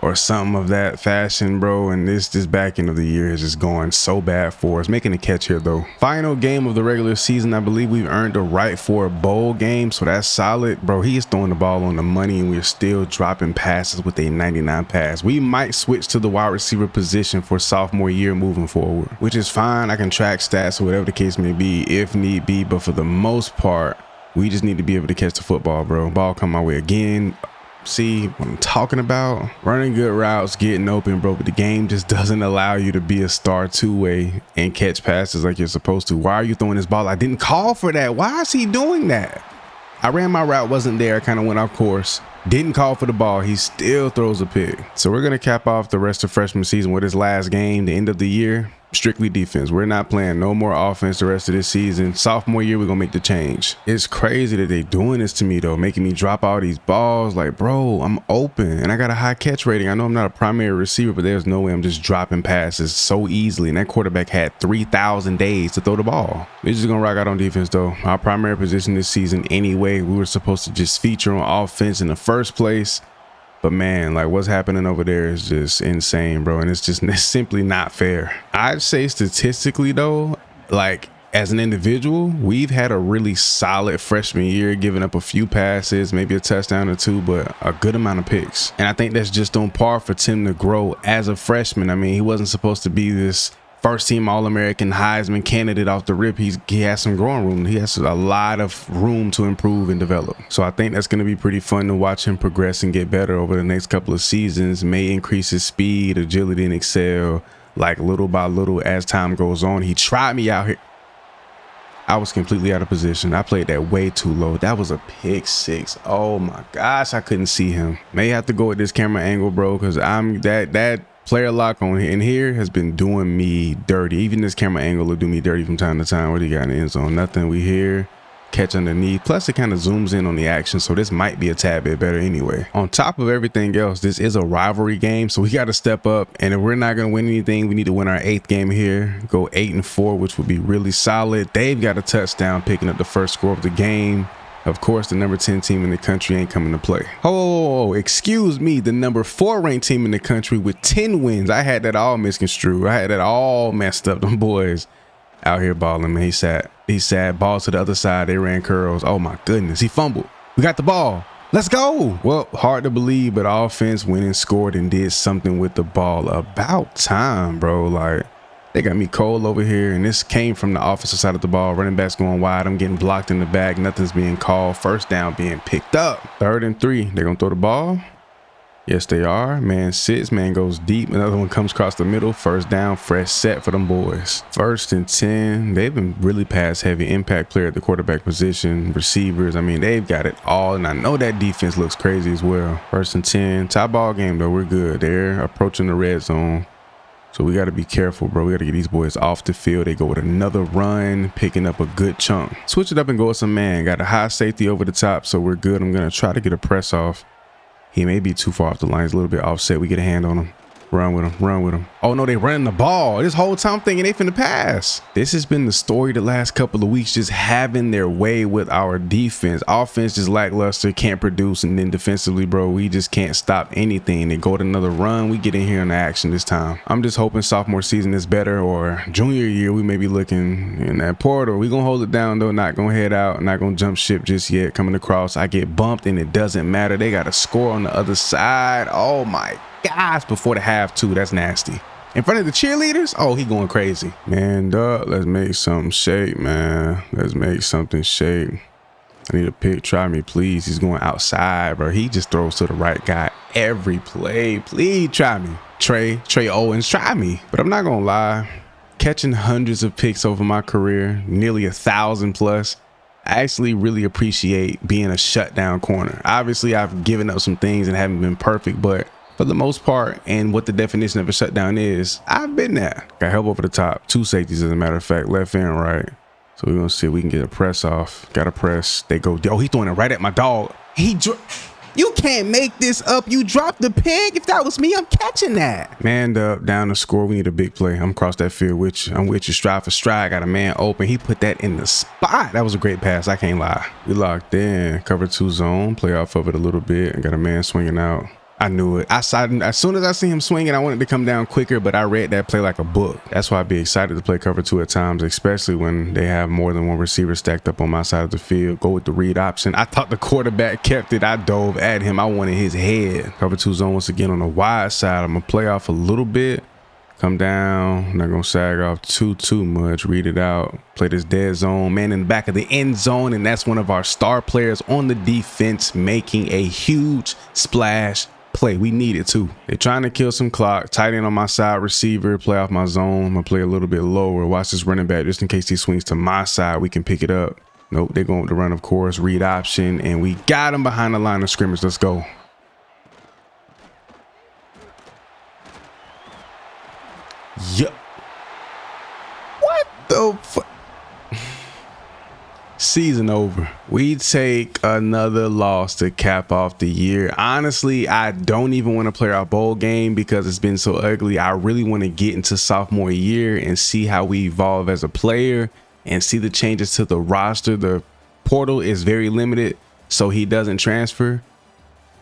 A: or something of that fashion, bro, and this back end of the year is just going so bad for us. Making a catch here though. Final game of the regular season, I believe we've earned a right for a bowl game, so that's solid. Bro, he is throwing the ball on the money and we're still dropping passes with a 99 pass. We might switch to the wide receiver position for sophomore year moving forward, which is fine. I can track stats or whatever the case may be if need be, but for the most part, we just need to be able to catch the football, bro. Ball come my way again. See what I'm talking about? Running good routes, getting open, bro, but the game just doesn't allow you to be a star two-way and catch passes like you're supposed to. Why are you throwing this ball? I didn't call for that. Why is he doing that? I ran my route, wasn't there, kind of went off course. Didn't call for the ball. He still throws a pick. So we're going to cap off the rest of freshman season with his last game, the end of the year. Strictly defense. We're not playing no more offense the rest of this season. Sophomore year, we're gonna make the change. It's crazy that they doing this to me though, making me drop all these balls. Like, bro, I'm open and I got a high catch rating. I know I'm not a primary receiver, but there's no way I'm just dropping passes so easily. And that quarterback had 3,000 days to throw the ball. We're just gonna rock out on defense though. Our primary position this season anyway. We were supposed to just feature on offense in the first place. But man, like what's happening over there is just insane, bro. And it's simply not fair. I'd say statistically though, like as an individual, we've had a really solid freshman year, giving up a few passes, maybe a touchdown or two, but a good amount of picks. And I think that's just on par for Tim to grow as a freshman. I mean, he wasn't supposed to be this first team All-American Heisman candidate off the rip. He has some growing room. He has a lot of room to improve and develop. So I think that's going to be pretty fun to watch him progress and get better over the next couple of seasons. May increase his speed, agility, and excel like little by little as time goes on. He tried me out here. I was completely out of position. I played that way too low. That was a pick six. Oh my gosh, I couldn't see him. May have to go with this camera angle, bro, because I'm that player lock on in here has been doing me dirty. Even this camera angle will do me dirty from time to time. What do you got in the end zone? Nothing. We here. Catch underneath. Plus it kind of zooms in on the action, so this might be a tad bit better anyway. On top of everything else, this is a rivalry game, so we got to step up. And if we're not going to win anything, we need to win our 8th game here. Go 8-4, which would be really solid. They've got a touchdown, picking up the first score of the game. Of course, the number 10 team in the country ain't coming to play. Oh, excuse me. The number 4 ranked team in the country with 10 wins. I had that all misconstrued. I had that all messed up. Them boys out here balling, man. He sat ball to the other side. They ran curls. Oh my goodness. He fumbled. We got the ball. Let's go. Well, hard to believe, but offense went and scored and did something with the ball. About time, bro. Like, They got me cold over here, and this came from the offensive side of the ball. Running backs going wide. I'm getting blocked in the back. Nothing's being called. First down being picked up. 3rd and 3. They're going to throw the ball. Yes, they are. Man sits. Man goes deep. Another one comes across the middle. First down. Fresh set for them boys. 1st and 10. They've been really pass heavy. Impact player at the quarterback position. Receivers. I mean, they've got it all. And I know that defense looks crazy as well. 1st and 10. Tie ball game, though. We're good. They're approaching the red zone. So we got to be careful, bro. We got to get these boys off the field. They go with another run, picking up a good chunk. Switch it up and go with some man. Got a high safety over the top, so we're good. I'm going to try to get a press off. He may be too far off the line. He's a little bit offset. We get a hand on him. Run with him. Run with him. Oh, no, they running the ball. This whole time I'm thinking they finna pass. This has been the story the last couple of weeks, just having their way with our defense. Offense just lackluster, can't produce. And then defensively, bro, we just can't stop anything. They go to another run. We get in here in the action this time. I'm just hoping sophomore season is better, or junior year, we may be looking in that portal. We gonna hold it down, though. Not gonna head out. Not gonna jump ship just yet. Coming across, I get bumped, and it doesn't matter. They got a score on the other side. Oh, my gosh, before the half too. That's nasty. In front of the cheerleaders. Oh, he going crazy. Man, dog, let's make something shake, man. Let's make something shake. I need a pick. Try me, please. He's going outside, bro. He just throws to the right guy every play. Please try me. Trey Owens, try me. But I'm not gonna lie, catching hundreds of picks over my career, nearly 1,000 plus, I actually really appreciate being a shutdown corner. Obviously, I've given up some things and haven't been perfect, but for the most part, and what the definition of a shutdown is, I've been there. Got help over the top. 2 safeties, as a matter of fact, left and right. So we're going to see if we can get a press off. Got a press. They go, oh, he's throwing it right at my dog. You can't make this up. You dropped the pig. If that was me, I'm catching that. Manned up, down to score. We need a big play. I'm across that field with you. I'm with you stride for stride. Got a man open. He put that in the spot. That was a great pass. I can't lie. We locked in. Cover 2 zone. Play off of it a little bit. I got a man swinging out. I knew it. As soon as I see him swinging, I wanted to come down quicker, but I read that play like a book. That's why I'd be excited to play cover 2 at times, especially when they have more than one receiver stacked up on my side of the field. Go with the read option. I thought the quarterback kept it. I dove at him. I wanted his head. Cover 2 zone once again on the wide side. I'm going to play off a little bit. Come down. Not going to sag off too much. Read it out. Play this dead zone. Man in the back of the end zone, and that's one of our star players on the defense making a huge splash play. We need it too. They're trying to kill some clock. Tight end on my side receiver. Play off my zone. I'm gonna play a little bit lower. Watch this running back just in case he swings to my side. We can pick it up. Nope, they're going with the run, of course. Read option, and we got him behind the line of scrimmage. Let's go. Yup. What the fuck? Season over. We take another loss to cap off the year. Honestly, I don't even want to play our bowl game because it's been so ugly. I really want to get into sophomore year and see how we evolve as a player and see the changes to the roster. The portal is very limited, so he doesn't transfer.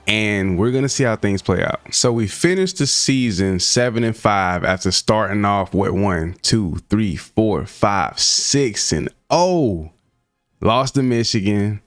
A: And we're going to see how things play out. So we finished the season 7-5 after starting off with 1, 2, 3, 4, 5, 6-0. Lost to Michigan,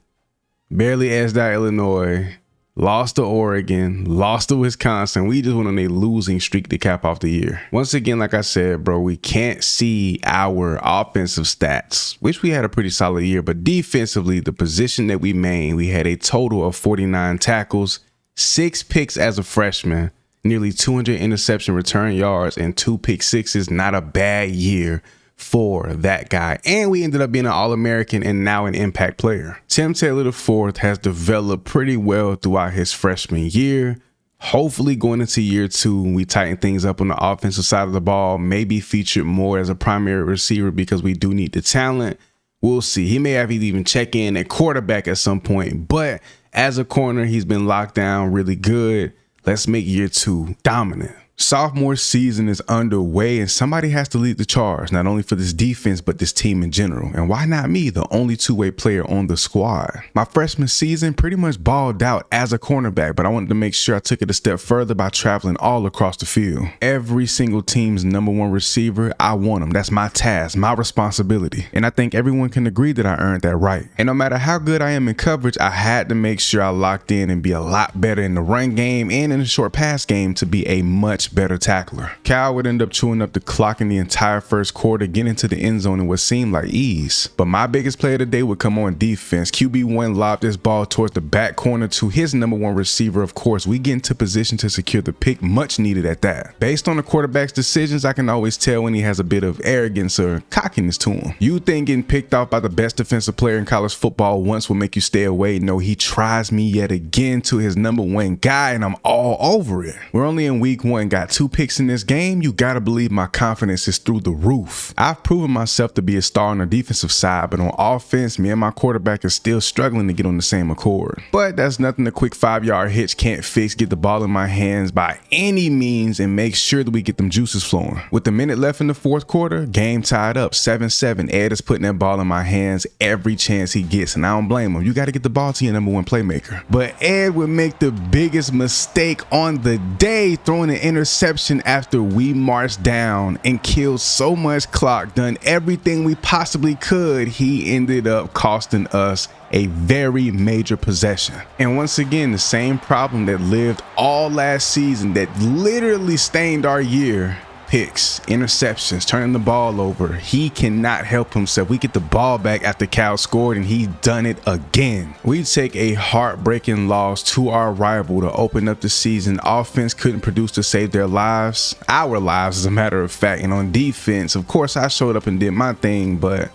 A: barely edged out Illinois, lost to Oregon, lost to Wisconsin. We just went on a losing streak to cap off the year. Once again, like I said, bro, we can't see our offensive stats, which we had a pretty solid year, but defensively, the position that we made, we had a total of 49 tackles, 6 picks as a freshman, nearly 200 interception return yards, and 2 pick sixes. Not a bad year for that guy. And we ended up being an All-American and now an impact player. Tim Taylor IV has developed pretty well throughout his freshman year. Hopefully going into year 2, we tighten things up on the offensive side of the ball, maybe featured more as a primary receiver because we do need the talent. We'll see. He may have even check in at quarterback at some point, but as a corner, he's been locked down really good. Let's make year 2 dominant. Sophomore season is underway and somebody has to lead the charge, not only for this defense, but this team in general. And why not me, the only two-way player on the squad? My freshman season pretty much balled out as a cornerback, but I wanted to make sure I took it a step further by traveling all across the field. Every single team's #1 receiver, I want them. That's my task, my responsibility. And I think everyone can agree that I earned that right. And no matter how good I am in coverage, I had to make sure I locked in and be a lot better in the run game and in the short pass game to be a much much better tackler. Cal would end up chewing up the clock in the entire first quarter, getting into the end zone in what seemed like ease. But my biggest play of the day would come on defense. QB1 lobbed this ball towards the back corner to his #1 receiver. Of course, we get into position to secure the pick, much needed at that. Based on the quarterback's decisions, I can always tell when he has a bit of arrogance or cockiness to him. You think getting picked off by the best defensive player in college football once will make you stay away? No, he tries me yet again to his #1 guy, and I'm all over it. We're only in week 1, got 2 picks in this game. You gotta believe my confidence is through the roof. I've proven myself to be a star on the defensive side, but on offense, me and my quarterback is still struggling to get on the same accord. But that's nothing a quick 5-yard hitch can't fix. Get the ball in my hands by any means and make sure that we get them juices flowing. With a minute left in the fourth quarter, game tied up 7-7. Ed is putting that ball in my hands every chance he gets, and I don't blame him. You got to get the ball to your #1 playmaker. But Ed would make the biggest mistake on the day, throwing an interception after we marched down and killed so much clock, done everything we possibly could. He ended up costing us a very major possession. And once again, the same problem that lived all last season, that literally stained our year. Picks, interceptions, turning the ball over. He cannot help himself. We get the ball back after Cal scored, and he's done it again. We take a heartbreaking loss to our rival to open up the season. Offense couldn't produce to save their lives, our lives as a matter of fact. And on defense, of course, I showed up and did my thing, but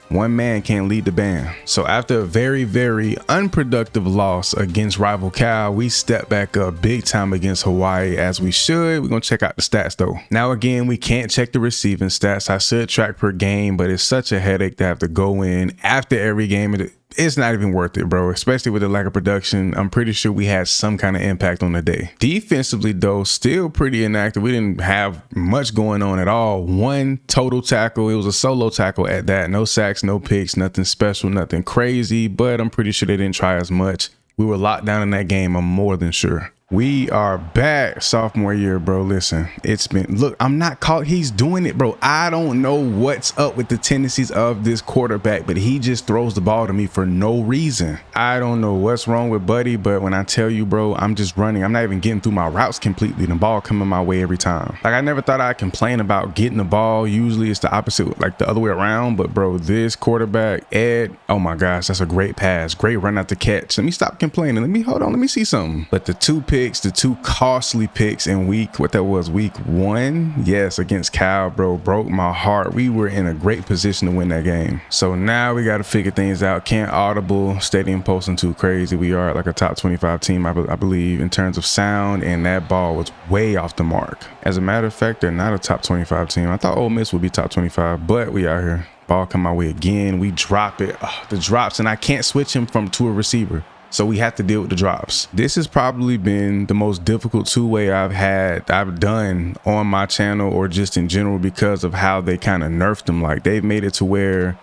A: one man can't lead the band. So after a very, very unproductive loss against rival Cal, we step back up big time against Hawaii, as we should. We're going to check out the stats though. Now again, we can't check the receiving stats. I should track per game, but it's such a headache to have to go in after every game. It's not even worth it, bro, especially with the lack of production. I'm pretty sure we had some kind of impact on the day. Defensively, though, still pretty inactive. We didn't have much going on at all. 1 total tackle. It was a solo tackle at that. No sacks, no picks, nothing special, nothing crazy, but I'm pretty sure they didn't try as much. We were locked down in that game, I'm more than sure. We are back sophomore year, bro. Listen, it's been, look, I'm not caught. He's doing it, bro. I don't know what's up with the tendencies of this quarterback, but he just throws the ball to me for no reason. I don't know what's wrong with Buddy, but when I tell you, bro, I'm just running. I'm not even getting through my routes completely. The ball coming my way every time. Like, I never thought I'd complain about getting the ball. Usually it's the opposite, like the other way around. But bro, this quarterback, Ed, oh my gosh, that's a great pass. Great run out the catch. Let me stop complaining. Hold on. Let me see something. But the 2 picks, the 2 costly picks in week 1, yes, against Cal, bro, broke my heart. We were in a great position to win that game. So now we got to figure things out. Can't audible, stadium posting too crazy. We are like a top 25 team, I believe, in terms of sound, and that ball was way off the mark. As a matter of fact, they're not a top 25 team. I thought Ole Miss would be top 25, but we out here. Ball come my way again. We drop it. The drops, and I can't switch him to a receiver. So we have to deal with the drops. This has probably been the most difficult 2-way I've done on my channel, or just in general, because of how they kind of nerfed them. Like, they've made it to where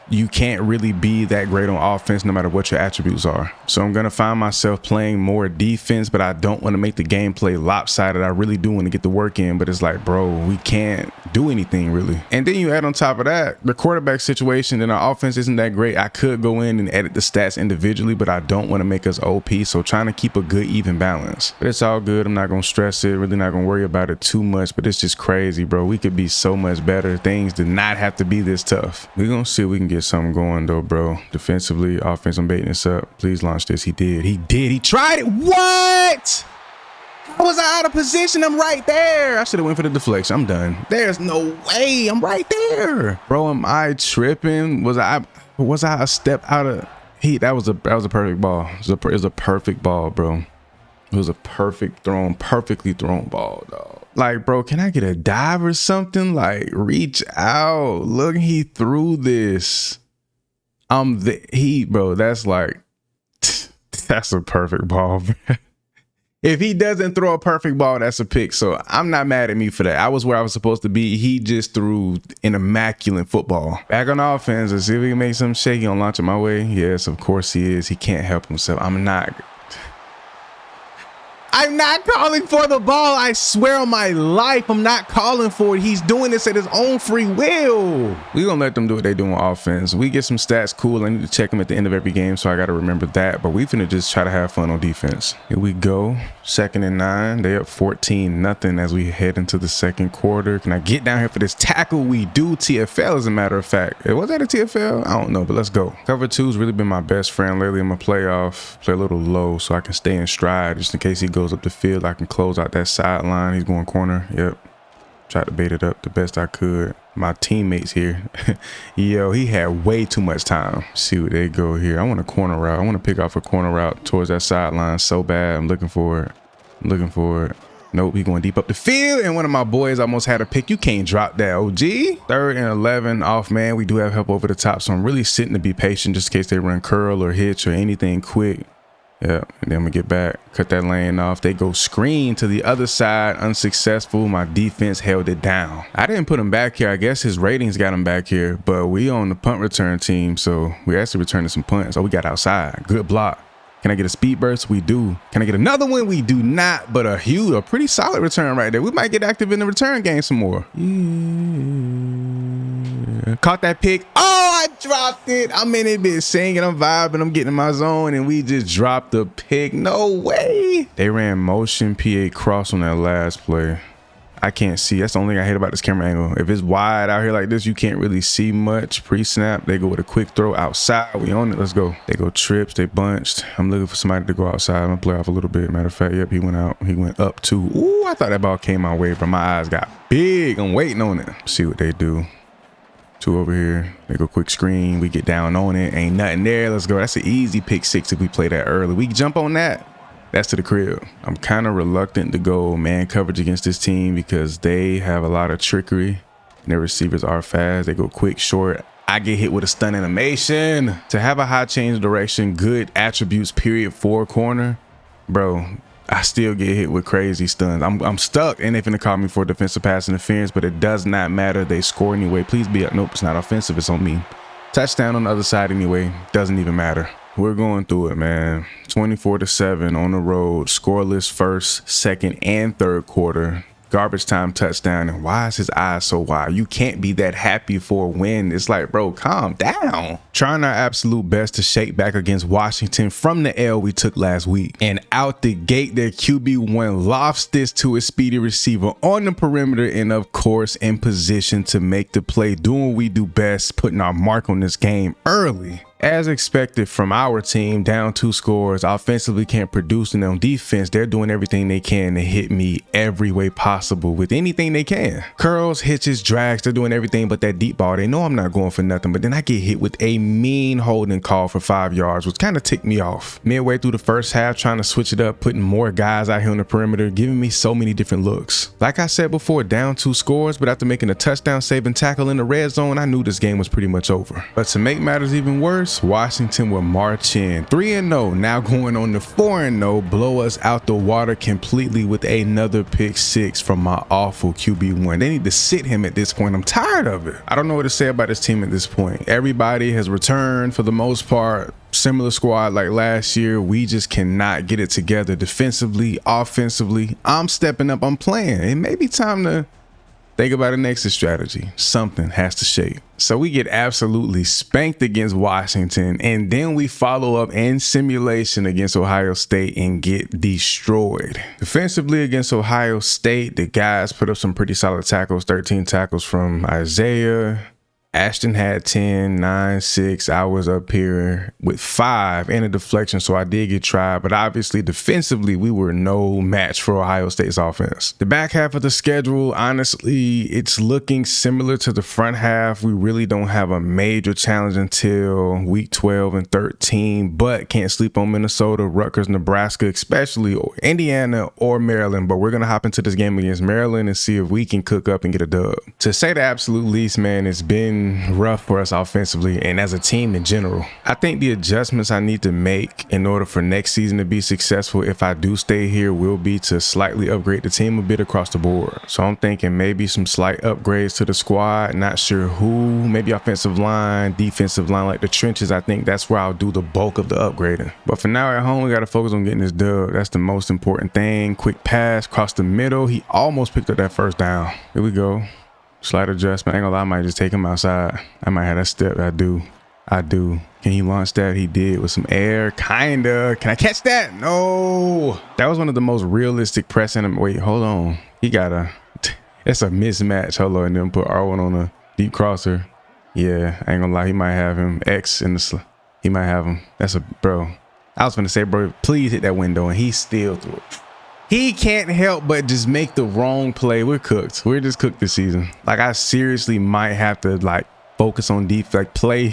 A: you can't really be that great on offense no matter what your attributes are. So I'm going to find myself playing more defense, but I don't want to make the gameplay lopsided. I really do want to get the work in, but it's like, bro, we can't do anything really. And then you add on top of that, the quarterback situation, and our offense isn't that great. I could go in and edit the stats individually, but I don't want to make us OP. So trying to keep a good, even balance. But it's all good. I'm not going to stress it. Really not going to worry about it too much, but it's just crazy, bro. We could be so much better. Things did not have to be this tough. We're going to see if we can get something going though, bro. Defensively, offense, I'm baiting this up. Please launch this. He did. He tried it. What? How was I out of position? I'm right there. I should have went for the deflection. I'm done. There's no way. I'm right there. Bro, am I tripping? Was I a step out of heat? That was a perfect ball. It was a perfect ball, bro. It was a perfectly thrown ball, dog. Like, bro, can I get a dive or something? Like, reach out. Look, he threw this. Bro, that's like, that's a perfect ball, bro. If he doesn't throw a perfect ball, that's a pick. So I'm not mad at me for that. I was where I was supposed to be. He just threw an immaculate football. Back on offense, let's see if we can make something shaky on launching my way. Yes, of course he is. He can't help himself. I'm not. I'm not calling for the ball. I swear on my life, I'm not calling for it. He's doing this at his own free will. We're going to let them do what they do on offense. We get some stats cool. I need to check them at the end of every game, so I got to remember that. But we finna just try to have fun on defense. Here we go. 2nd and 9. They up 14-0 as we head into the second quarter. Can I get down here for this tackle? We do. TFL, as a matter of fact. Was that a TFL? I don't know, but let's go. Cover 2's really been my best friend lately in my playoff. Play a little low so I can stay in stride just in case he goes up the field. I can close out that sideline. He's going corner. Yep. Tried to bait it up the best I could. My teammates here. Yo, he had way too much time. See what they go here. I want a corner route. I want to pick off a corner route towards that sideline so bad. I'm looking for it. I'm looking for it. Nope, he going deep up the field, and one of my boys almost had a pick. You can't drop that, OG. 3rd and 11 off, man. We do have help over the top, so I'm really sitting to be patient just in case they run curl or hitch or anything quick. Yeah, and then I'm gonna get back, cut that lane off. They go screen to the other side, unsuccessful. My defense held it down. I didn't put him back here. I guess his ratings got him back here, but we on the punt return team, so we actually returning some punts. Oh, we got outside. Good block. Can I get a speed burst? We do. Can I get another one? We do not, but a pretty solid return right there. We might get active in the return game some more. Yeah. Caught that pick. Oh, I dropped it. I'm in it, bitch, singing, I'm vibing, I'm getting in my zone, and we just dropped the pick. No way. They ran motion PA cross on that last play. I can't see. That's the only thing I hate about this camera angle. If it's wide out here like this, you can't really see much. Pre-snap, they go with a quick throw outside. We on it. Let's go. They go trips. They bunched. I'm looking for somebody to go outside. I'm gonna play off a little bit. Matter of fact, yep, he went out. He went up too. Ooh, I thought that ball came my way, but my eyes got big. I'm waiting on it. See what they do. 2 over here. They go quick screen. We get down on it. Ain't nothing there. Let's go. That's an easy pick 6 if we play that early. We jump on that. That's to the crib. I'm kind of reluctant to go man coverage against this team because they have a lot of trickery and their receivers are fast. They go quick, short. I get hit with a stun animation. To have a high change of direction, good attributes, period, for corner, bro, I still get hit with crazy stuns. I'm stuck, and they're finna call me for defensive pass interference, but it does not matter. They score anyway. Please be up. Nope, it's not offensive. It's on me. Touchdown on the other side anyway. Doesn't even matter. We're going through it, man. 24-7 on the road. Scoreless 1st, 2nd, and 3rd quarter. Garbage time touchdown. And why is his eyes so wide? You can't be that happy for a win. It's like, bro, calm down. Trying our absolute best to shake back against Washington from the L we took last week. And out the gate, their QB1 lofts this to a speedy receiver on the perimeter and, of course, in position to make the play. Doing what we do best, putting our mark on this game early. As expected from our team, down 2 scores, offensively can't produce, and on defense, they're doing everything they can to hit me every way possible with anything they can. Curls, hitches, drags, they're doing everything but that deep ball. They know I'm not going for nothing, but then I get hit with a mean holding call for 5 yards, which kind of ticked me off. Midway through the first half, trying to switch it up, putting more guys out here on the perimeter, giving me so many different looks. Like I said before, down 2 scores, but after making a touchdown saving tackle in the red zone, I knew this game was pretty much over. But to make matters even worse, Washington will march in 3-0, now going on to 4-0, blow us out the water completely with another pick 6 from my awful QB1. They need to sit him at this point. I'm tired of it. I don't know what to say about this team at this point. Everybody has returned for the most part. Similar squad like last year. We just cannot get it together defensively, offensively. I'm stepping up. I'm playing. It may be time to think about an exit strategy. Something has to shake. So we get absolutely spanked against Washington, and then we follow up in simulation against Ohio State and get destroyed. Defensively against Ohio State, the guys put up some pretty solid tackles, 13 tackles from Isaiah. Ashton had 10, 9, 6. I was up here with 5 and a deflection, so I did get tried. But obviously, defensively, we were no match for Ohio State's offense. The back half of the schedule, honestly, it's looking similar to the front half. We really don't have a major challenge until week 12 and 13, but can't sleep on Minnesota, Rutgers, Nebraska, especially, or Indiana or Maryland. But we're going to hop into this game against Maryland and see if we can cook up and get a dub. To say the absolute least, man, it's been been rough for us offensively and as a team in general. I think the adjustments I need to make in order for next season to be successful, if I do stay here, will be to slightly upgrade the team a bit across the board. So I'm thinking maybe some slight upgrades to the squad. Not sure who, maybe offensive line, defensive line, like the trenches. I think that's where I'll do the bulk of the upgrading. But for now at home, we got to focus on getting this dub. That's the most important thing. Quick pass across the middle. He almost picked up that first down. Here we go. Slight adjustment. I ain't gonna lie, I might just take him outside. I might have that step. I do. Can he launch that? He did with some air. Kinda. Can I catch that? No. That was one of the most realistic pressing. Wait, hold on. He got a... It's a mismatch. Hold on. And then put R1 on a deep crosser. Yeah, I ain't gonna lie. He might have him. X in the... He might have him. That's a... Bro. I was gonna say, bro, please hit that window. And he still threw it. He can't help but just make the wrong play. We're cooked. We're just cooked this season. Like, I seriously might have to, like, focus on defense, like play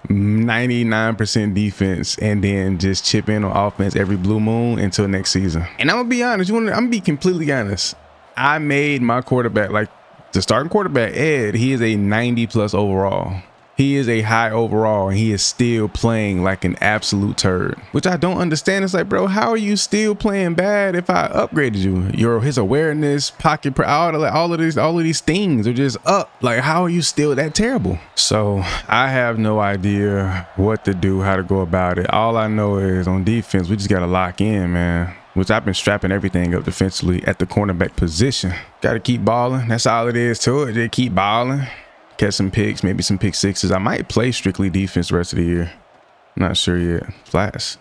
A: 99% defense and then just chip in on offense every blue moon until next season. And I'm gonna be honest, I'm gonna be completely honest. I made my quarterback, like the starting quarterback, Ed, he is a 90+ overall. He is a high overall and he is still playing like an absolute turd, which I don't understand. It's like, bro, how are you still playing bad if I upgraded you? His awareness, pocket, all of these things are just up. Like, how are you still that terrible? So I have no idea what to do, how to go about it. All I know is on defense, we just got to lock in, man. Which I've been strapping everything up defensively at the cornerback position. Got to keep balling. That's all it is to it. Just keep balling. Catch some picks, maybe some pick sixes. I might play strictly defense the rest of the year. Not sure yet. Flats.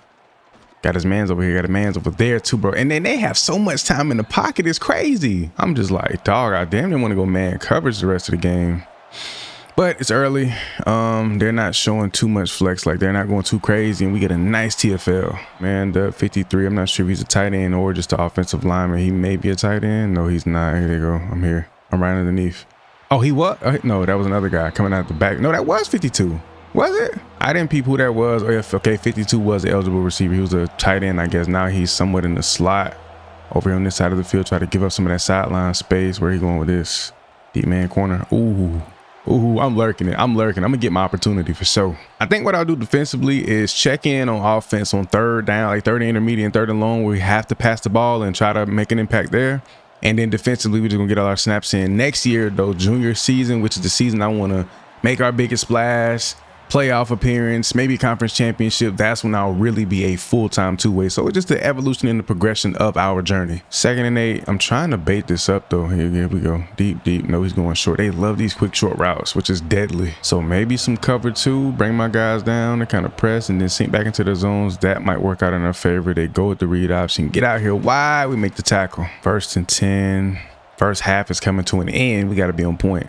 A: Got his mans over here. Got his mans over there too, bro. And then they have so much time in the pocket. It's crazy. I'm just like, dog, I damn near want to go man coverage the rest of the game. But it's early. They're not showing too much flex. Like, they're not going too crazy. And we get a nice TFL. Man, the 53. I'm not sure if he's a tight end or just the offensive lineman. He may be a tight end. No, he's not. Here they go. I'm here. I'm right underneath. Oh, he was? No, that was another guy coming out the back. No, that was 52. Was it? I didn't peep who that was. Oh, yeah, okay, 52 was the eligible receiver. He was a tight end, I guess. Now he's somewhat in the slot over here on this side of the field. Try to give up some of that sideline space. Where he going with this? Deep man corner. Ooh, I'm lurking it. I'm going to get my opportunity for sure. I think what I'll do defensively is check in on offense on third down, like third and intermediate and third and long, where we have to pass the ball and try to make an impact there. And then defensively, we're just going to get all our snaps in. Next year, though, junior season, which is the season I want to make our biggest splash, playoff appearance, maybe conference championship. That's when I'll really be a full-time two-way. So it's just the evolution and the progression of our journey. 2nd and 8. I'm trying to bait this up, though. Here we go. Deep. No, he's going short. They love these quick short routes, which is deadly. So maybe some cover 2, bring my guys down and kind of press and then sink back into the zones. That might work out in our favor. They go with the read option. Get out here wide. We make the tackle. 1st and 10. First half is coming to an end. We got to be on point.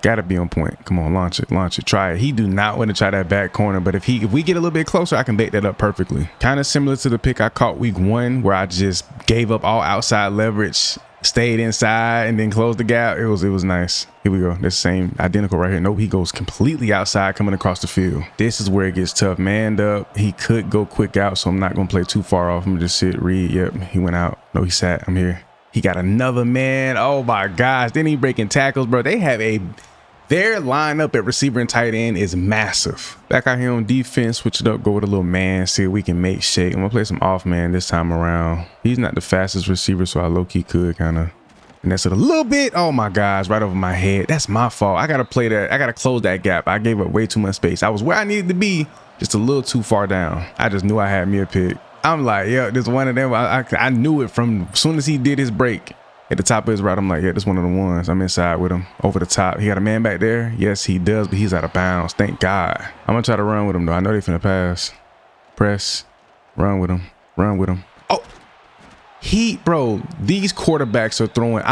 A: Gotta be on point. Come on, launch it, try it. He do not want to try that back corner, but if we get a little bit closer, I can bait that up perfectly. Kind of similar to the pick I caught week 1, where I just gave up all outside leverage, stayed inside, and then closed the gap. It was nice. Here we go. This same identical right here. Nope, he goes completely outside, coming across the field. This is where it gets tough. Manned up. He could go quick out, so I'm not gonna play too far off. I'm gonna just sit, read. Yep, he went out. No, he sat. I'm here. He got another man. Oh my gosh. Then he breaking tackles, bro. They have their lineup at receiver and tight end is massive. Back out here on defense, switch it up, go with a little man, see if we can make shake. I'm gonna play some off man this time around. He's not the fastest receiver, so I low-key could kind of finesse it a little bit. Oh my gosh, right over my head. That's my fault. I gotta play that. I gotta close that gap. I gave up way too much space. I was where I needed to be, just a little too far down. I just knew I had me a pick. I'm like, yeah, this one of them. I knew it from as soon as he did his break at the top of his route. I'm like, yeah, this one of the ones. I'm inside with him over the top. He got a man back there. Yes, he does, but he's out of bounds. Thank God. I'm gonna try to run with him though. I know they finna pass. Press. Run with him. Run with him. Oh, bro, these quarterbacks are throwing.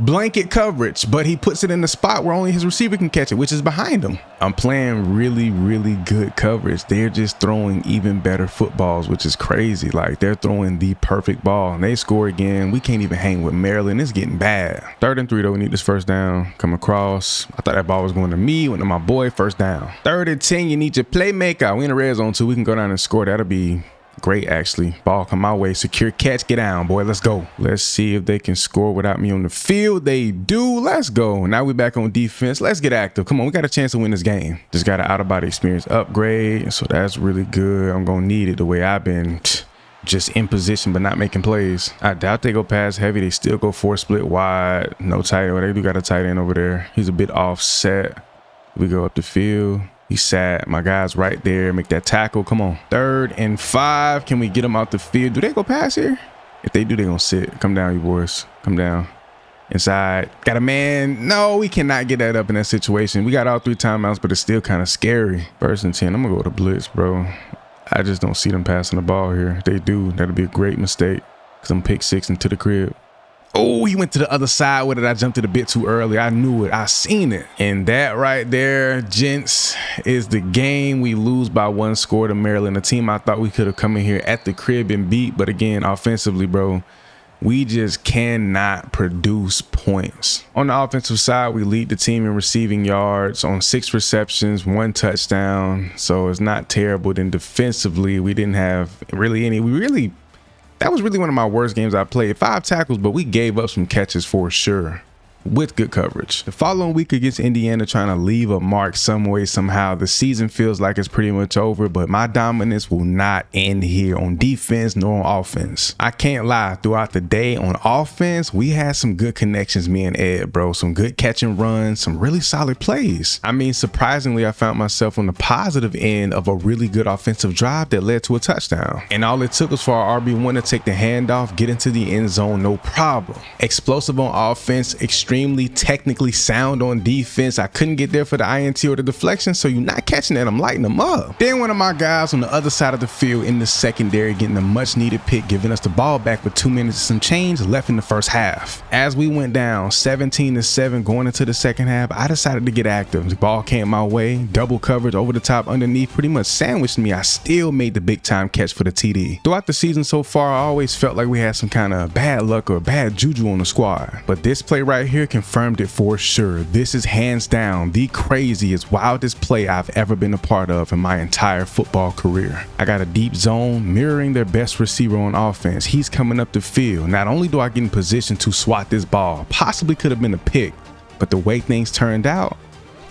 A: Blanket coverage, but he puts it in the spot where only his receiver can catch it, which is behind him. I'm playing really, really good coverage. They're just throwing even better footballs, which is crazy. Like, they're throwing the perfect ball and they score again. We can't even hang with Maryland. It's getting bad. 3rd and 3 though. We need this first down. Come across. I thought that ball was going to me. Went to my boy. First down. 3rd and 10. You need your playmaker. We in the red zone too. We can go down and score. That'll be Great, actually. Ball come my way. Secure catch. Get down, boy. Let's go. Let's see if they can score without me on the field. They do. Let's go. Now we back on defense. Let's get active. Come on. We got a chance to win this game. Just got an out-of-body experience upgrade. So that's really good. I'm going to need it the way I've been just in position but not making plays. I doubt they go pass heavy. They still go 4 split wide. No tight end. They do got a tight end over there. He's a bit offset. We go up the field. He's sad. My guy's right there. Make that tackle. Come on. 3rd and 5. Can we get him out the field? Do they go pass here? If they do, they're going to sit. Come down, you boys. Come down. Inside. Got a man. No, we cannot get that up in that situation. We got all 3 timeouts, but it's still kind of scary. 1st and 10. I'm going to go with a blitz, bro. I just don't see them passing the ball here. If they do, that'll be a great mistake because I'm pick 6 into the crib. Oh, he went to the other side with it. I jumped it a bit too early. I knew it. I seen it. And that right there, gents, is the game. We lose by 1 score to Maryland, a team I thought we could have come in here at the crib and beat. But again, offensively, bro, we just cannot produce points. On the offensive side, we lead the team in receiving yards on 6 receptions, 1 touchdown. So it's not terrible. Then defensively, we didn't have really any. That was really one of my worst games I played. 5 tackles, but we gave up some catches for sure. With good coverage. The following week against Indiana, trying to leave a mark some way, somehow. The season feels like it's pretty much over, but my dominance will not end here on defense nor on offense. I can't lie. Throughout the day on offense, we had some good connections, me and Ed, bro. Some good catch and runs, some really solid plays. I mean, surprisingly, I found myself on the positive end of a really good offensive drive that led to a touchdown. And all it took was for our RB1 to take the handoff, get into the end zone, no problem. Explosive on offense, extremely technically sound on defense. I couldn't get there for the INT or the deflection, so you're not catching that. I'm lighting them up. Then one of my guys on the other side of the field in the secondary getting a much needed pick, giving us the ball back with 2 minutes and some change left in the first half. As we went down 17-7 going into the second half, I decided to get active. The ball came my way, double coverage over the top underneath, pretty much sandwiched me. I still made the big time catch for the TD. Throughout the season so far, I always felt like we had some kind of bad luck or bad juju on the squad, but this play right here confirmed it for sure. This is hands down the craziest, wildest play I've ever been a part of in my entire football career. I got a deep zone mirroring their best receiver on offense. He's coming up the field. Not only do I get in position to swat this ball, possibly could have been a pick, but the way things turned out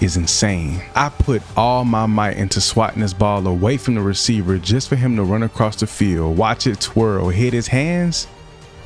A: is insane. I put all my might into swatting this ball away from the receiver just for him to run across the field, watch it twirl, hit his hands,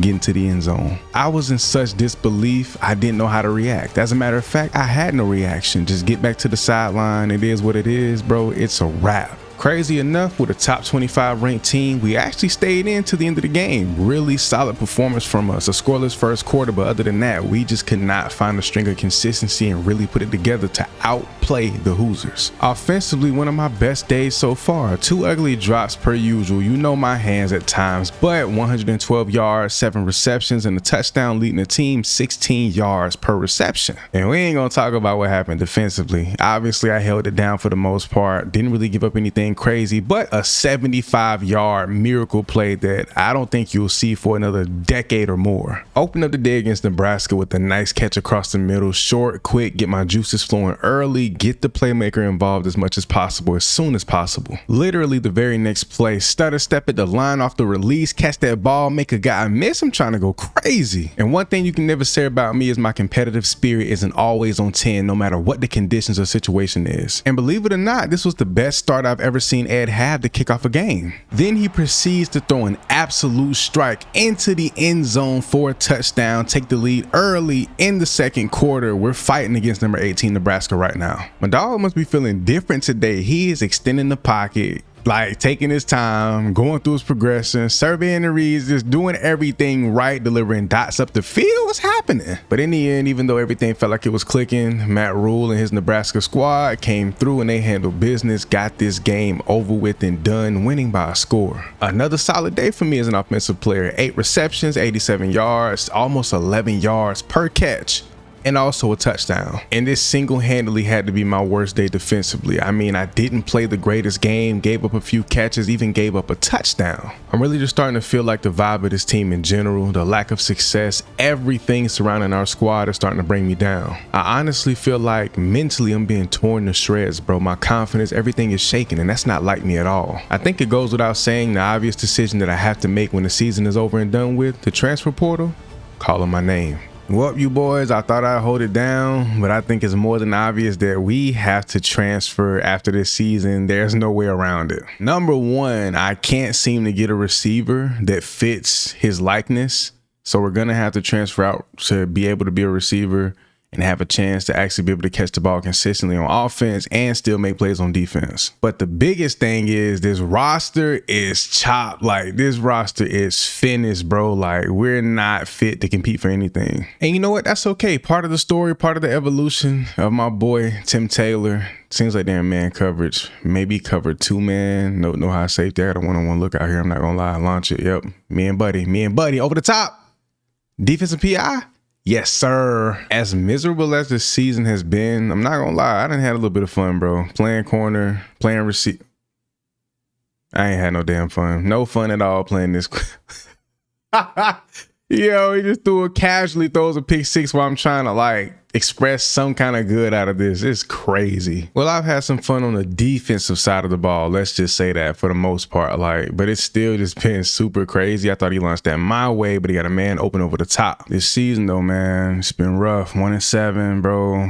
A: get into the end zone. I was in such disbelief, I didn't know how to react. As a matter of fact, I had no reaction. Just get back to the sideline. It is what it is, bro. It's a wrap. Crazy enough, with a top 25 ranked team, we actually stayed in to the end of the game. Really solid performance from us. A scoreless first quarter, but other than that, we just could not find a string of consistency and really put it together to outplay the Hoosiers. Offensively, one of my best days so far. 2 ugly drops per usual. You know my hands at times, but 112 yards, 7 receptions, and a touchdown leading the team 16 yards per reception. And we ain't gonna talk about what happened defensively. Obviously, I held it down for the most part. Didn't really give up anything crazy, but a 75-yard miracle play that I don't think you'll see for another decade or more. Open up the day against Nebraska with a nice catch across the middle, short, quick, get my juices flowing early, get the playmaker involved as much as possible, as soon as possible. Literally the very next play, stutter step at the line off the release, catch that ball, make a guy miss. I'm trying to go crazy. And one thing you can never say about me is my competitive spirit isn't always on 10, no matter what the conditions or situation is. And believe it or not, this was the best start I've ever seen Ed have to kick off a game. Then he proceeds to throw an absolute strike into the end zone for a touchdown, take the lead early in the second quarter. We're fighting against number 18 Nebraska right now. My dog must be feeling different today. He is extending the pocket, like taking his time, going through his progression, surveying the reads, just doing everything right, delivering dots up the field. What's happening? But in the end, even though everything felt like it was clicking, Matt Rule and his Nebraska squad came through and they handled business, got this game over with and done, winning by a score. Another solid day for me as an offensive player. 8 receptions, 87 yards, almost 11 yards per catch. and also a touchdown. And this single-handedly had to be my worst day defensively. I mean, I didn't play the greatest game, gave up a few catches, even gave up a touchdown. I'm really just starting to feel like the vibe of this team in general, the lack of success, everything surrounding our squad is starting to bring me down. I honestly feel like mentally I'm being torn to shreds, bro. My confidence, everything is shaking, and that's not like me at all. I think it goes without saying the obvious decision that I have to make when the season is over and done with, the transfer portal, calling my name. Well, you boys, I thought I'd hold it down, but I think it's more than obvious that we have to transfer after this season. There's no way around it. Number one, I can't seem to get a receiver that fits his likeness. So we're going to have to transfer out to be able to be a receiver and have a chance to actually be able to catch the ball consistently on offense and still make plays on defense. But the biggest thing is this roster is chopped. Like, this roster is finished, bro. Like, we're not fit to compete for anything. And you know what? That's okay. Part of the story, part of the evolution of my boy, Tim Taylor. Seems like they're in man coverage. Maybe cover 2-man. No high safety. I got a one-on-one look out here. I'm not going to lie. Launch it. Yep. Me and Buddy over the top. Defensive PI. Yes, sir. As miserable as the season has been, I'm not gonna lie, I done had a little bit of fun, bro. Playing corner, playing receiver. I ain't had no damn fun. No fun at all playing this. Yo, he just casually throws a pick six while I'm trying to like express some kind of good out of this. It's crazy. Well, I've had some fun on the defensive side of the ball. Let's just say that for the most part, like, but it's still just been super crazy. I thought he launched that my way, but he got a man open over the top. This season though, man, it's been rough. 1-7, bro.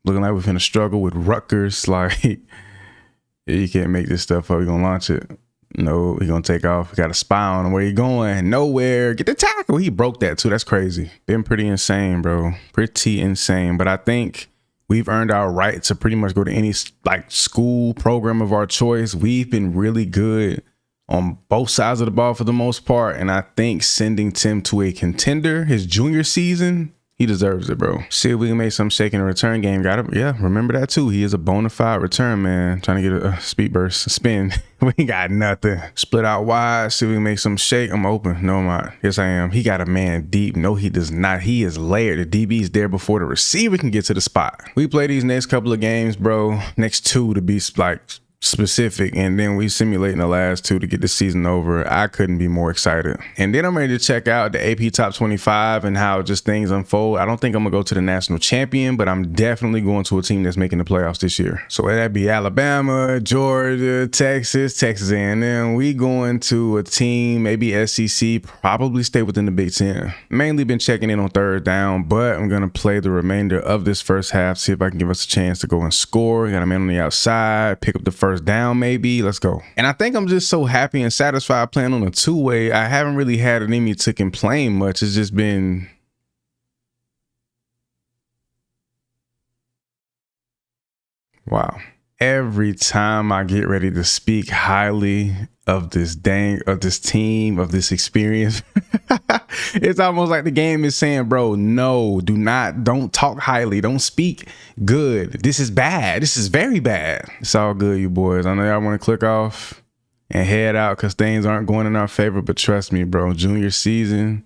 A: Looking like we're finna struggle with Rutgers. Like, you can't make this stuff up. You're gonna launch it. No, he gonna take off. Got a spy on him. Where he going? Nowhere. Get the tackle. He broke that too. That's crazy. Been pretty insane, bro. Pretty insane. But I think we've earned our right to pretty much go to any like school program of our choice. We've been really good on both sides of the ball for the most part. And I think sending Tim to a contender his junior season, he deserves it, bro. See if we can make some shake in a return game. Got him. Yeah, remember that too. He is a bona fide return man. Trying to get a speed burst, a spin. We got nothing. Split out wide. See if we can make some shake. I'm open. No, I'm not. Yes, I am. He got a man deep. No, he does not. He is layered. The DB's there before the receiver can get to the spot. We play these next couple of games, bro. Next two to be like specific, and then we simulating the last two to get the season over. I couldn't be more excited. And then I'm ready to check out the AP Top 25 and how just things unfold. I don't think I'm gonna go to the national champion, but I'm definitely going to a team that's making the playoffs this year. So that'd be Alabama, Georgia, Texas A&M. We going to a team, maybe SEC, probably stay within the Big Ten. Mainly been checking in on third down, but I'm gonna play the remainder of this first half, see if I can give us a chance to go and score. Got a man on the outside, pick up the first down maybe. Let's go. And I think I'm just so happy and satisfied playing on a two-way. I haven't really had it in me to complain much. It's just been wow. Every time I get ready to speak highly of this team, of this experience, it's almost like the game is saying, bro, no, don't talk highly. Don't speak good. This is bad. This is very bad. It's all good, you boys. I know y'all want to click off and head out because things aren't going in our favor, but trust me, bro, junior season,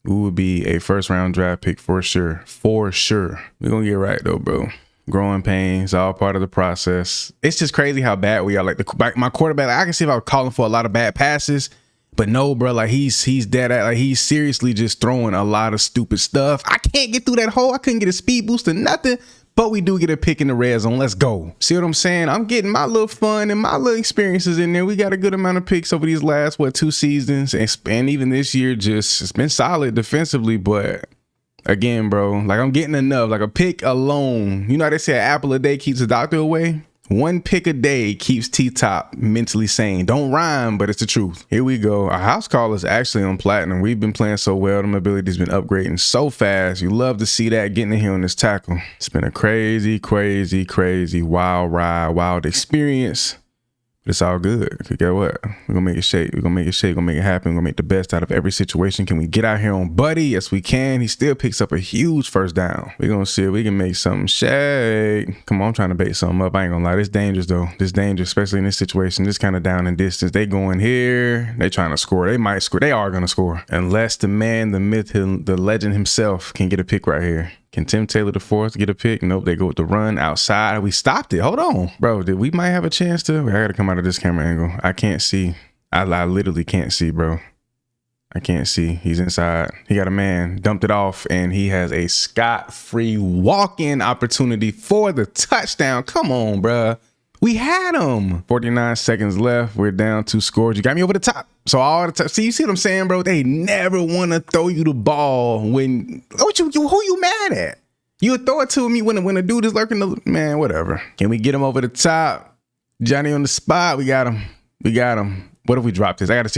A: we would be a first round draft pick for sure. For sure. We're going to get right though, bro. Growing pains, all part of the process. It's just crazy how bad we are. Like my quarterback, I can see if I was calling for a lot of bad passes, but no, bro, like he's dead at, like he's seriously just throwing a lot of stupid stuff. I can't get through that hole. I couldn't get a speed boost or nothing, but we do get a pick in the red zone. Let's go. See what I'm saying? I'm getting my little fun and my little experiences in there. We got a good amount of picks over these last, 2 seasons, and even this year, just it's been solid defensively, but again, bro, like I'm getting enough. Like a pick alone, you know how they say an apple a day keeps the doctor away? One pick a day keeps T-Top mentally sane. Don't rhyme, but it's the truth. Here we go. Our house call is actually on platinum. We've been playing so well. The mobility's been upgrading so fast. You love to see that getting in here on this tackle. It's been a crazy, crazy, crazy, wild ride, wild experience. But it's all good. Because guess what? We're going to make it shake. We're going to make it shake. We're going to make it happen. We're going to make the best out of every situation. Can we get out here on Buddy? Yes, we can. He still picks up a huge first down. We're going to see if we can make something shake. Come on, I'm trying to bait something up. I ain't going to lie. This dangerous, though. This dangerous, especially in this situation. This kind of down in distance. They going here. They trying to score. They might score. They are going to score. Unless the man, the myth, the legend himself can get a pick right here. Can Tim Taylor the fourth get a pick? Nope, they go with the run outside. We stopped it. Hold on. Bro, we might have a chance to? I gotta come out of this camera angle. I can't see. I literally can't see, bro. I can't see. He's inside. He got a man, dumped it off, and he has a scot-free walk-in opportunity for the touchdown. Come on, bro. We had him. 49 seconds left. We're down 2 scores. You got me over the top. So all the time. See, you see what I'm saying, bro? They never want to throw you the ball when who you mad at? You would throw it to me when a dude is lurking the man, whatever. Can we get him over the top? Johnny on the spot. We got him. We got him. What if we drop this? I gotta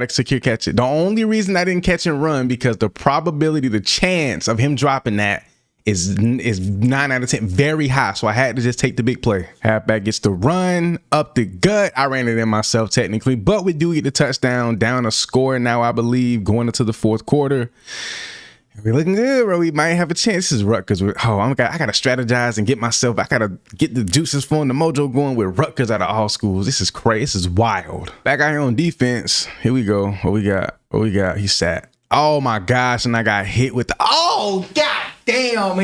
A: secure catch it. The only reason I didn't catch and run because the probability, the chance of him dropping that is 9 out of 10, very high. So I had to just take the big play. Halfback gets the run up the gut. I ran it in myself technically, but we do get the touchdown, down a score now, I believe, going into the 4th quarter. We're looking good, bro. We might have a chance. This is Rutgers. I gotta strategize and get myself. I gotta get the juices flowing, the mojo going with Rutgers out of all schools. This is crazy. This is wild. Back out here on defense. Here we go. What we got? He sat. Oh my gosh, and I got hit with the. Oh god damn!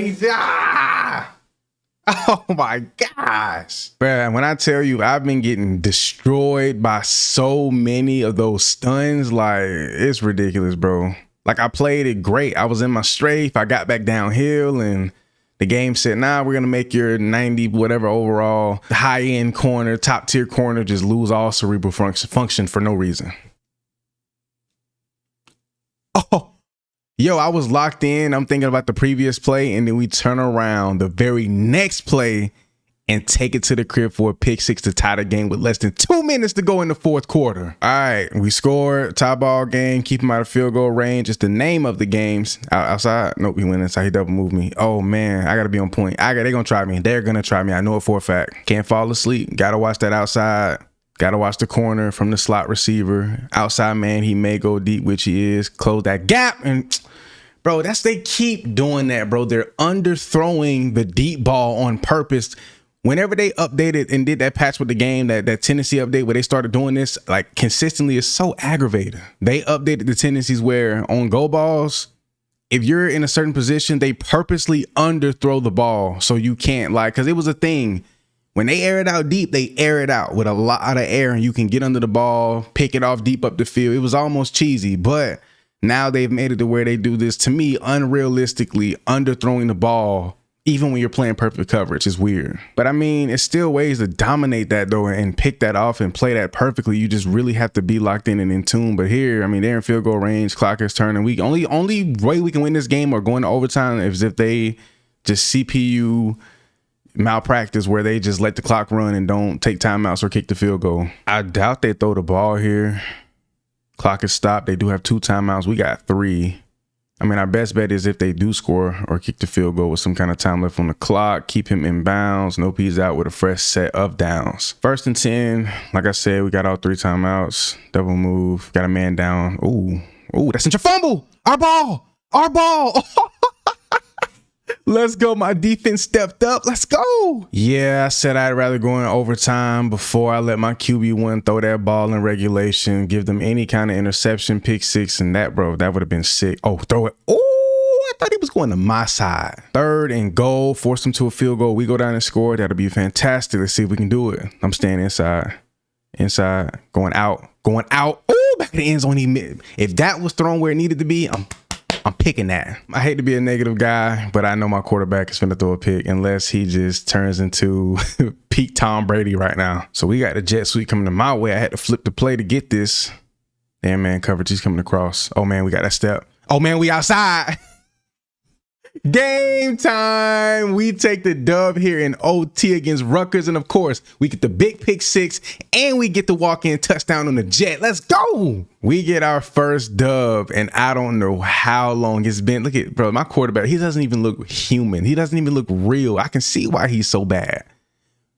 A: Oh my gosh, man! When I tell you, I've been getting destroyed by so many of those stuns. Like, it's ridiculous, bro. Like, I played it great. I was in my strafe. I got back downhill and the game said, nah, we're going to make your 90 whatever overall high end corner, top tier corner, just lose all cerebral function for no reason. Oh, yo, I was locked in. I'm thinking about the previous play. And then we turn around the very next play and take it to the crib for a pick 6 to tie the game with less than 2 minutes to go in the 4th quarter. All right, we scored, tie ball game, keep him out of field goal range. It's the name of the games. Outside, nope, he went inside, he double moved me. Oh man, I gotta be on point. They're gonna try me. They're gonna try me. I know it for a fact. Can't fall asleep. Gotta watch that outside. Gotta watch the corner from the slot receiver. Outside man, he may go deep, which he is. Close that gap and bro, they keep doing that, bro. They're underthrowing the deep ball on purpose. Whenever they updated and did that patch with the game, that tendency update where they started doing this like consistently, is so aggravating. They updated the tendencies where on go balls, if you're in a certain position, they purposely underthrow the ball so you can't, like, because it was a thing. When they air it out deep, they air it out with a lot of air and you can get under the ball, pick it off deep up the field. It was almost cheesy, but now they've made it to where they do this, to me, unrealistically underthrowing the ball. Even when you're playing perfect coverage, it's weird. But I mean, it's still ways to dominate that though and pick that off and play that perfectly. You just really have to be locked in and in tune. But here, I mean, they're in field goal range, clock is turning. We only way we can win this game or going to overtime is if they just CPU malpractice where they just let the clock run and don't take timeouts or kick the field goal. I doubt they throw the ball here. Clock is stopped. They do have 2 timeouts. We got 3. I mean, our best bet is if they do score or kick the field goal with some kind of time left on the clock, keep him in bounds. Nope, he's out with a fresh set of downs. 1st and 10. Like I said, we got all 3 timeouts. Double move. Got a man down. Ooh, that's such a fumble. Our ball. Let's go. My defense stepped up. Let's go. Yeah, I said I'd rather go in overtime before I let my QB1 throw that ball in regulation, give them any kind of interception, pick 6, and that, bro, that would have been sick. Oh, throw it. Oh, I thought he was going to my side. 3rd and goal, force them to a field goal. We go down and score. That'll be fantastic. Let's see if we can do it. I'm staying inside, going out. Oh, back in the end zone. If that was thrown where it needed to be, I'm picking that. I hate to be a negative guy, but I know my quarterback is finna throw a pick unless he just turns into peak Tom Brady right now. So we got the jet sweep coming to my way. I had to flip the play to get this. Damn, man, coverage. He's coming across. Oh, man, we got that step. Oh, man, we outside. Game time. We take the dub here in OT against Rutgers. And of course, we get the big pick 6 and we get the walk-in touchdown on the jet. Let's go. We get our first dub and I don't know how long it's been. Look at, bro, my quarterback. He doesn't even look human. He doesn't even look real. I can see why he's so bad.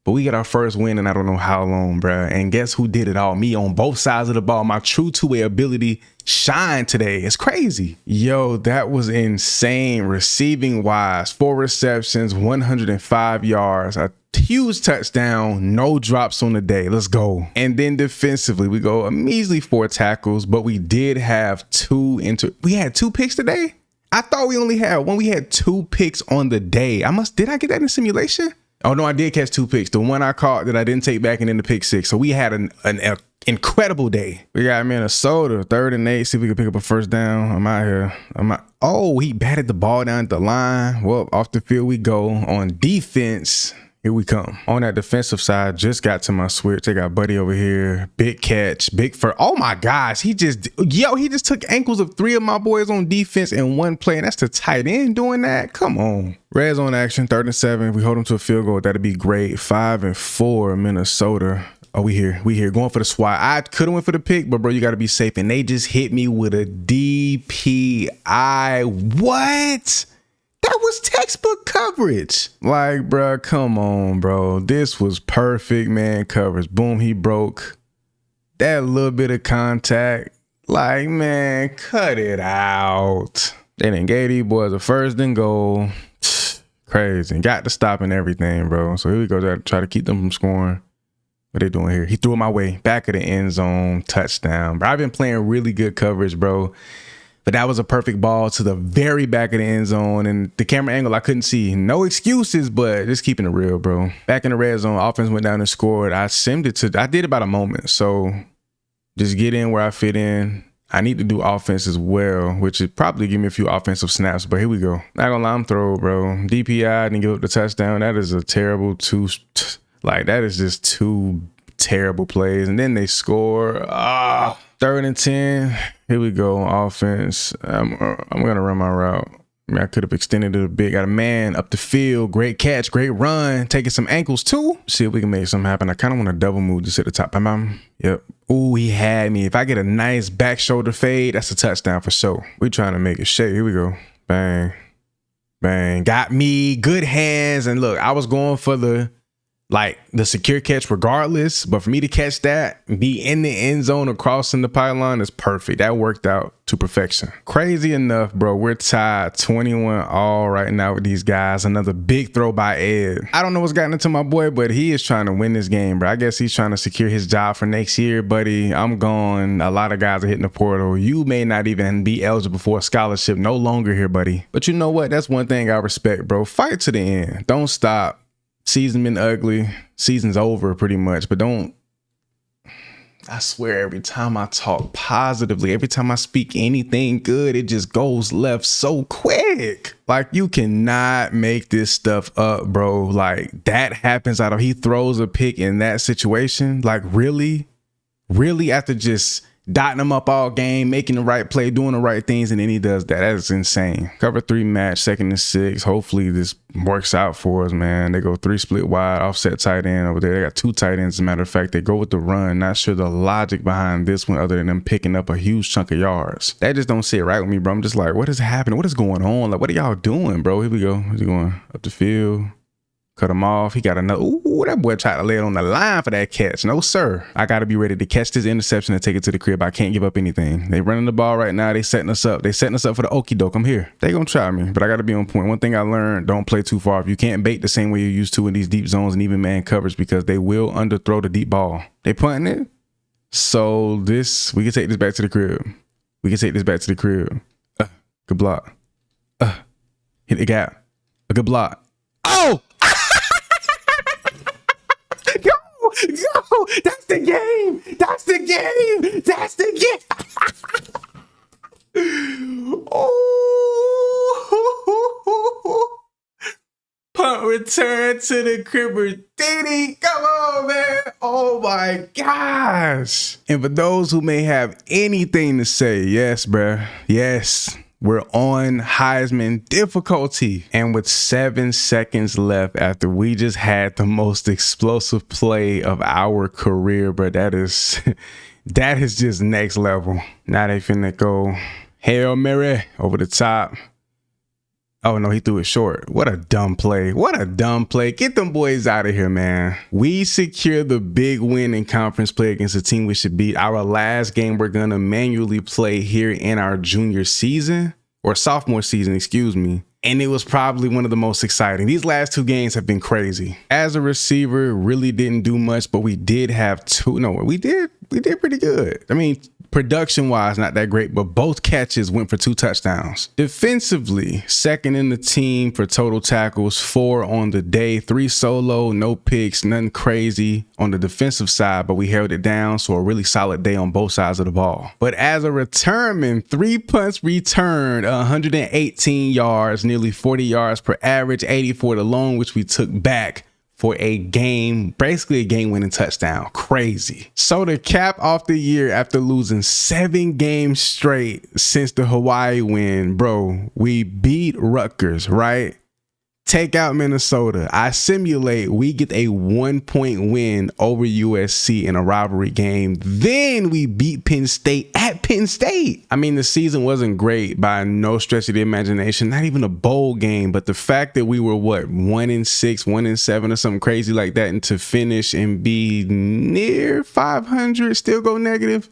A: But we get our first win and I don't know how long, bro. And guess who did it all? Me on both sides of the ball. My true two-way ability shine today. It's crazy. Yo, that was insane. Receiving wise, 4 receptions, 105 yards, a huge touchdown, no drops on the day. Let's go. And then defensively, we go a measly 4 tackles, but we did have we had 2 picks today. I thought we only had one. We had 2 picks on the day. Did I get that in simulation? Oh no, I did catch 2 picks. The one I caught that I didn't take back and then the pick 6. So we had an incredible day. We got Minnesota, 3rd and 8. See if we can pick up a first down. I'm out here. Oh, he batted the ball down at the line. Well, off the field we go. On defense, here we come. On that defensive side, just got to my switch. They got Buddy over here. Big catch, big for. Oh my gosh, he just took ankles of 3 of my boys on defense in one play. And that's the tight end doing that. Come on. Red zone action, 3rd and 7. If we hold them to a field goal, that'd be great. 5 and 4, Minnesota. Oh, we here. Going for the swat. I could have went for the pick, but bro, you got to be safe. And they just hit me with a DPI. What? That was textbook coverage. Like, bro, come on, bro. This was perfect, man, coverage. Boom, he broke. That little bit of contact. Like, man, cut it out. They didn't gave these boys a 1st and goal. Crazy. Got to stop and everything, bro. So here we go. Try to keep them from scoring. What they doing here? He threw it my way. Back of the end zone. Touchdown. Bro, I've been playing really good coverage, bro. But that was a perfect ball to the very back of the end zone. And the camera angle, I couldn't see. No excuses, but just keeping it real, bro. Back in the red zone, offense went down and scored. I did about a moment. So just get in where I fit in. I need to do offense as well, which would probably give me a few offensive snaps. But here we go. Not gonna lie, I'm throw, bro. DPI didn't give up the touchdown. That is a terrible that is just 2 terrible plays. And then they score. 3rd and 10. Here we go. Offense. I'm going to run my route. I mean, I could have extended it a bit. Got a man up the field. Great catch. Great run. Taking some ankles too. See if we can make something happen. I kind of want to double move just at the top. Yep. Ooh, he had me. If I get a nice back shoulder fade, that's a touchdown for sure. We're trying to make it shake. Here we go. Bang. Bang. Got me. Good hands. And look, I was going for the secure catch regardless, but for me to catch that and be in the end zone or crossing the pylon is perfect. That worked out to perfection. Crazy enough, bro, we're tied 21 all right now with these guys. Another big throw by Ed. I don't know what's gotten into my boy, but he is trying to win this game, bro. I guess he's trying to secure his job for next year, buddy. I'm gone. A lot of guys are hitting the portal. You may not even be eligible for a scholarship. No longer here, buddy. But you know what? That's one thing I respect, bro. Fight to the end. Don't stop. Season been ugly. Season's over pretty much, but I swear every time I talk positively, every time I speak anything good, it just goes left so quick. Like, you cannot make this stuff up, bro. Like, that happens he throws a pick in that situation. Like, really after just dotting them up all game, making the right play, doing the right things, and then he does that. That is insane. Cover 3 match, 2nd and 6. Hopefully this works out for us, man. They go 3 split wide, offset tight end over there. They got 2 tight ends, as a matter of fact. They go with the run. Not sure the logic behind this one other than them picking up a huge chunk of yards. That just don't sit right with me, bro. I'm just like, what is happening? What is going on? Like, what are y'all doing, bro? Here we go. Where's he going? Up the field. Cut him off. He got another. Ooh, that boy tried to lay it on the line for that catch. No, sir. I got to be ready to catch this interception and take it to the crib. I can't give up anything. They running the ball right now. They setting us up. They setting us up for the okie doke. I'm here. They gonna try me, but I got to be on point. One thing I learned, don't play too far. If you can't bait the same way you used to in these deep zones and even man coverage, because they will underthrow the deep ball. They punting it. So we can take this back to the crib. Good block. Hit the gap. A good block. Oh! Yo, that's the game. Oh, punt return to the cribber. Diddy, come on, man. Oh my gosh. And for those who may have anything to say, yes, bruh. Yes. We're on Heisman difficulty. And with 7 seconds left after we just had the most explosive play of our career, bro, that is just next level. Now they finna go Hail Mary over the top. Oh no, he threw it short. What a dumb play. Get them boys out of here, man. We secure the big win in conference play against a team we should beat. Our last game we're gonna manually play here in our junior season, or sophomore season, excuse me. And it was probably one of the most exciting. These last 2 games have been crazy. As a receiver, really didn't do much, but we did have 2. No, we did pretty good. I mean, Production wise, not that great, but both catches went for 2 touchdowns. Defensively, second in the team for total tackles, 4 on the day, 3 solo, no picks, nothing crazy on the defensive side, but we held it down. So a really solid day on both sides of the ball. But as a returnman, 3 punts returned, 118 yards, nearly 40 yards per average, 84 to long, which we took back for a game, basically a game-winning touchdown. Crazy. So to cap off the year after losing 7 games straight since the Hawaii win, bro, we beat Rutgers, right? Take out Minnesota. I simulate we get a 1-point win over USC in a rivalry game. Then we beat Penn State at Penn State. I mean, the season wasn't great by no stretch of the imagination, not even a bowl game, but the fact that we were 1-6, 1-7 or something crazy like that, and to finish and be near 500, still go negative.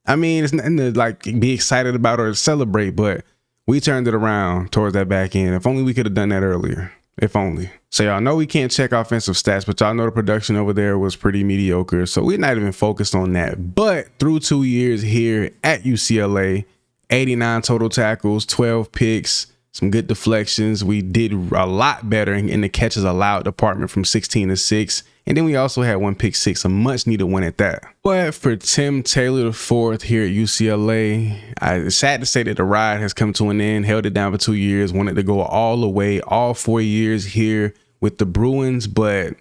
A: I mean, it's nothing to like be excited about or celebrate, but we turned it around towards that back end. If only we could have done that earlier. If only. So y'all know we can't check offensive stats, but y'all know the production over there was pretty mediocre. So we're not even focused on that. But through 2 years here at UCLA, 89 total tackles, 12 picks, some good deflections. We did a lot better in the catches allowed department from 16 to 6. And then we also had 1 pick 6, a much needed one at that. But for Tim Taylor IV here at UCLA, it's sad to say that the ride has come to an end. Held it down for 2 years, wanted to go all the way, all 4 years here with the Bruins, but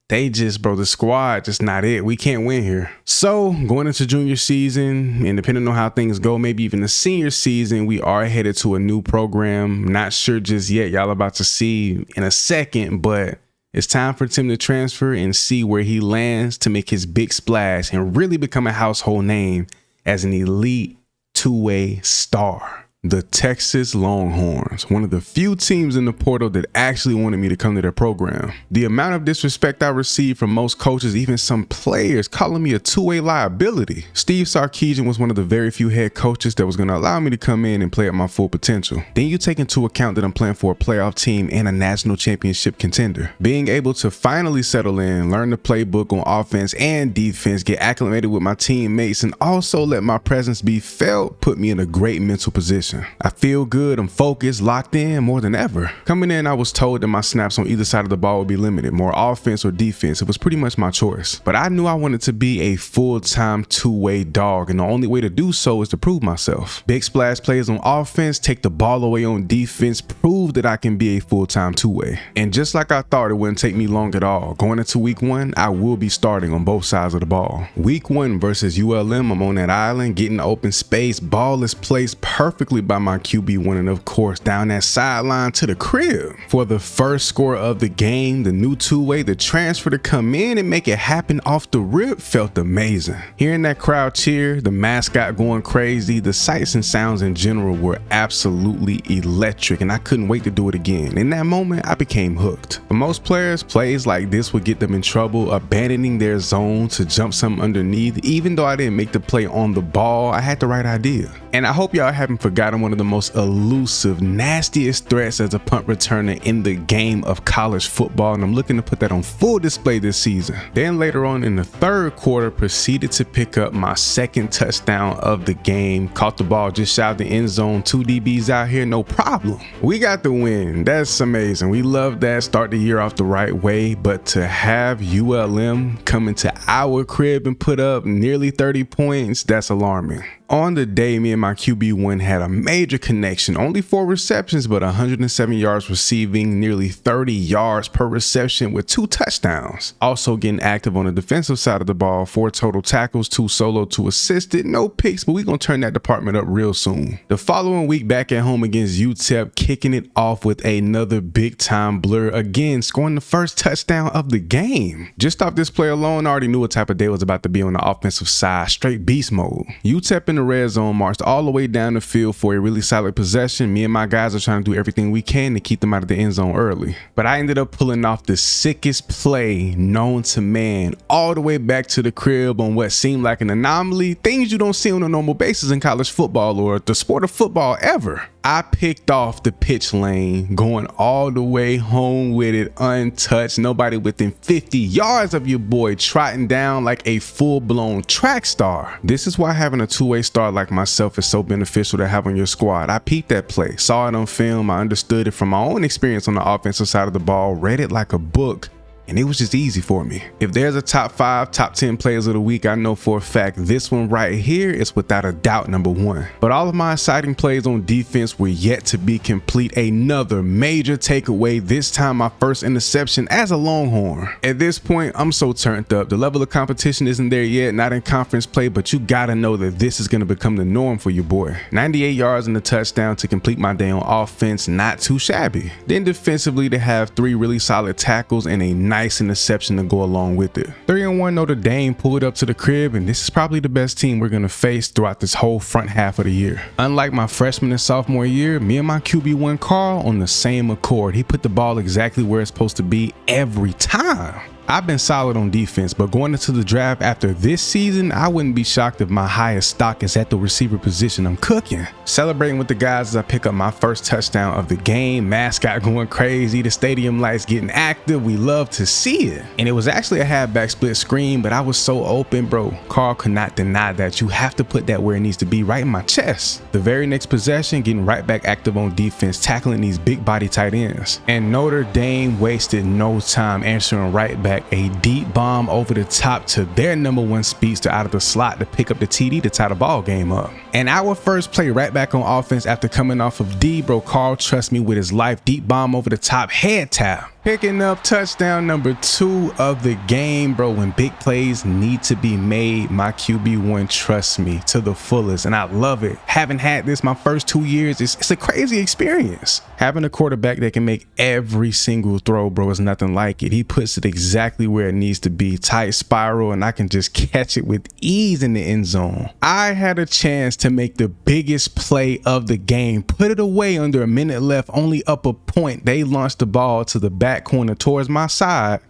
A: they just, bro, the squad just not it. We can't win here. So going into junior season, and depending on how things go, maybe even the senior season, we are headed to a new program. Not sure just yet. Y'all about to see in a second, but it's time for Tim to transfer and see where he lands to make his big splash and really become a household name as an elite 2-way star. The Texas Longhorns, one of the few teams in the portal that actually wanted me to come to their program. The amount of disrespect I received from most coaches, even some players, calling me a 2-way liability. Steve Sarkisian was one of the very few head coaches that was going to allow me to come in and play at my full potential. Then you take into account that I'm playing for a playoff team and a national championship contender. Being able to finally settle in, learn the playbook on offense and defense, get acclimated with my teammates, and also let my presence be felt, put me in a great mental position. I feel good, I'm focused, locked in more than ever. Coming in, I was told that my snaps on either side of the ball would be limited, more offense or defense. It was pretty much my choice. But I knew I wanted to be a full-time 2-way dog, and the only way to do so is to prove myself. Big splash plays on offense, take the ball away on defense, prove that I can be a full-time 2-way. And just like I thought, it wouldn't take me long at all. Going into week 1, I will be starting on both sides of the ball. Week 1 versus ULM, I'm on that island, getting open space, ball is placed perfectly by my QB1, and of course down that sideline to the crib. For the first score of the game, the new 2-way, the transfer to come in and make it happen off the rip felt amazing. Hearing that crowd cheer, the mascot going crazy, the sights and sounds in general were absolutely electric, and I couldn't wait to do it again. In that moment, I became hooked. For most players, plays like this would get them in trouble, abandoning their zone to jump something underneath. Even though I didn't make the play on the ball, I had the right idea. And I hope y'all haven't forgotten one of the most elusive, nastiest threats as a punt returner in the game of college football, and I'm looking to put that on full display this season. Then later on in the third quarter, proceeded to pick up my second touchdown of the game. Caught the ball just shy of the end zone, 2 DBs out here, no problem. We got the win. That's amazing. We love that. Start the year off the right way, but to have ULM come into our crib and put up nearly 30 points, that's alarming. On the day, me and my QB1 had a major connection. Only 4 receptions, but 107 yards receiving, nearly 30 yards per reception with 2 touchdowns. Also getting active on the defensive side of the ball, 4 total tackles, 2 solo, 2 assisted, no picks, but we're going to turn that department up real soon. The following week back at home against UTEP, kicking it off with another big time blur, again scoring the first touchdown of the game. Just off this play alone, I already knew what type of day was about to be on the offensive side, straight beast mode. UTEP in the red zone marched all the way down the field for a really solid possession. Me and my guys are trying to do everything we can to keep them out of the end zone early. But I ended up pulling off the sickest play known to man all the way back to the crib on what seemed like an anomaly, things you don't see on a normal basis in college football or the sport of football ever. I picked off the pitch lane, going all the way home with it untouched. Nobody within 50 yards of your boy, trotting down like a full-blown track star. This is why having a 2-way star like myself is so beneficial to have on your squad. I peeped that play, saw it on film, I understood it from my own experience on the offensive side of the ball, read it like a book, and it was just easy for me. If there's a top 5, top 10 players of the week, I know for a fact this one right here is without a doubt number 1. But all of my exciting plays on defense were yet to be complete. Another major takeaway, this time my first interception as a Longhorn. At this point, I'm so turned up. The level of competition isn't there yet, not in conference play, but you gotta know that this is gonna become the norm for your boy. 98 yards and a touchdown to complete my day on offense, not too shabby. Then defensively, to have 3 really solid tackles and a nice interception to go along with it. 3-1 Notre Dame pulled up to the crib, and this is probably the best team we're gonna face throughout this whole front half of the year. Unlike my freshman and sophomore year, me and my QB1 Carl on the same accord. He put the ball exactly where it's supposed to be every time. I've been solid on defense, but going into the draft after this season, I wouldn't be shocked if my highest stock is at the receiver position. I'm cooking. Celebrating with the guys as I pick up my first touchdown of the game. Mascot going crazy, the stadium lights getting active. We love to see it. And it was actually a halfback split screen, but I was so open, bro. Carl could not deny that. You have to put that where it needs to be, right in my chest. The very next possession, getting right back active on defense, tackling these big body tight ends. And Notre Dame wasted no time answering right back. A deep bomb over the top to their number 1 speedster out of the slot to pick up the TD to tie the ball game up. And our first play right back on offense after coming off of D, bro, Carl trusts me with his life. Deep bomb over the top, head tap. Picking up touchdown number 2 of the game, bro. When big plays need to be made, my QB1 trusts me to the fullest, and I love it. Haven't had this my first 2 years. It's a crazy experience. Having a quarterback that can make every single throw, bro, is nothing like it. He puts it exactly where it needs to be. Tight spiral, and I can just catch it with ease in the end zone. I had a chance to make the biggest play of the game. Put it away under a minute left, only up a point. They launched the ball to the back corner towards my side,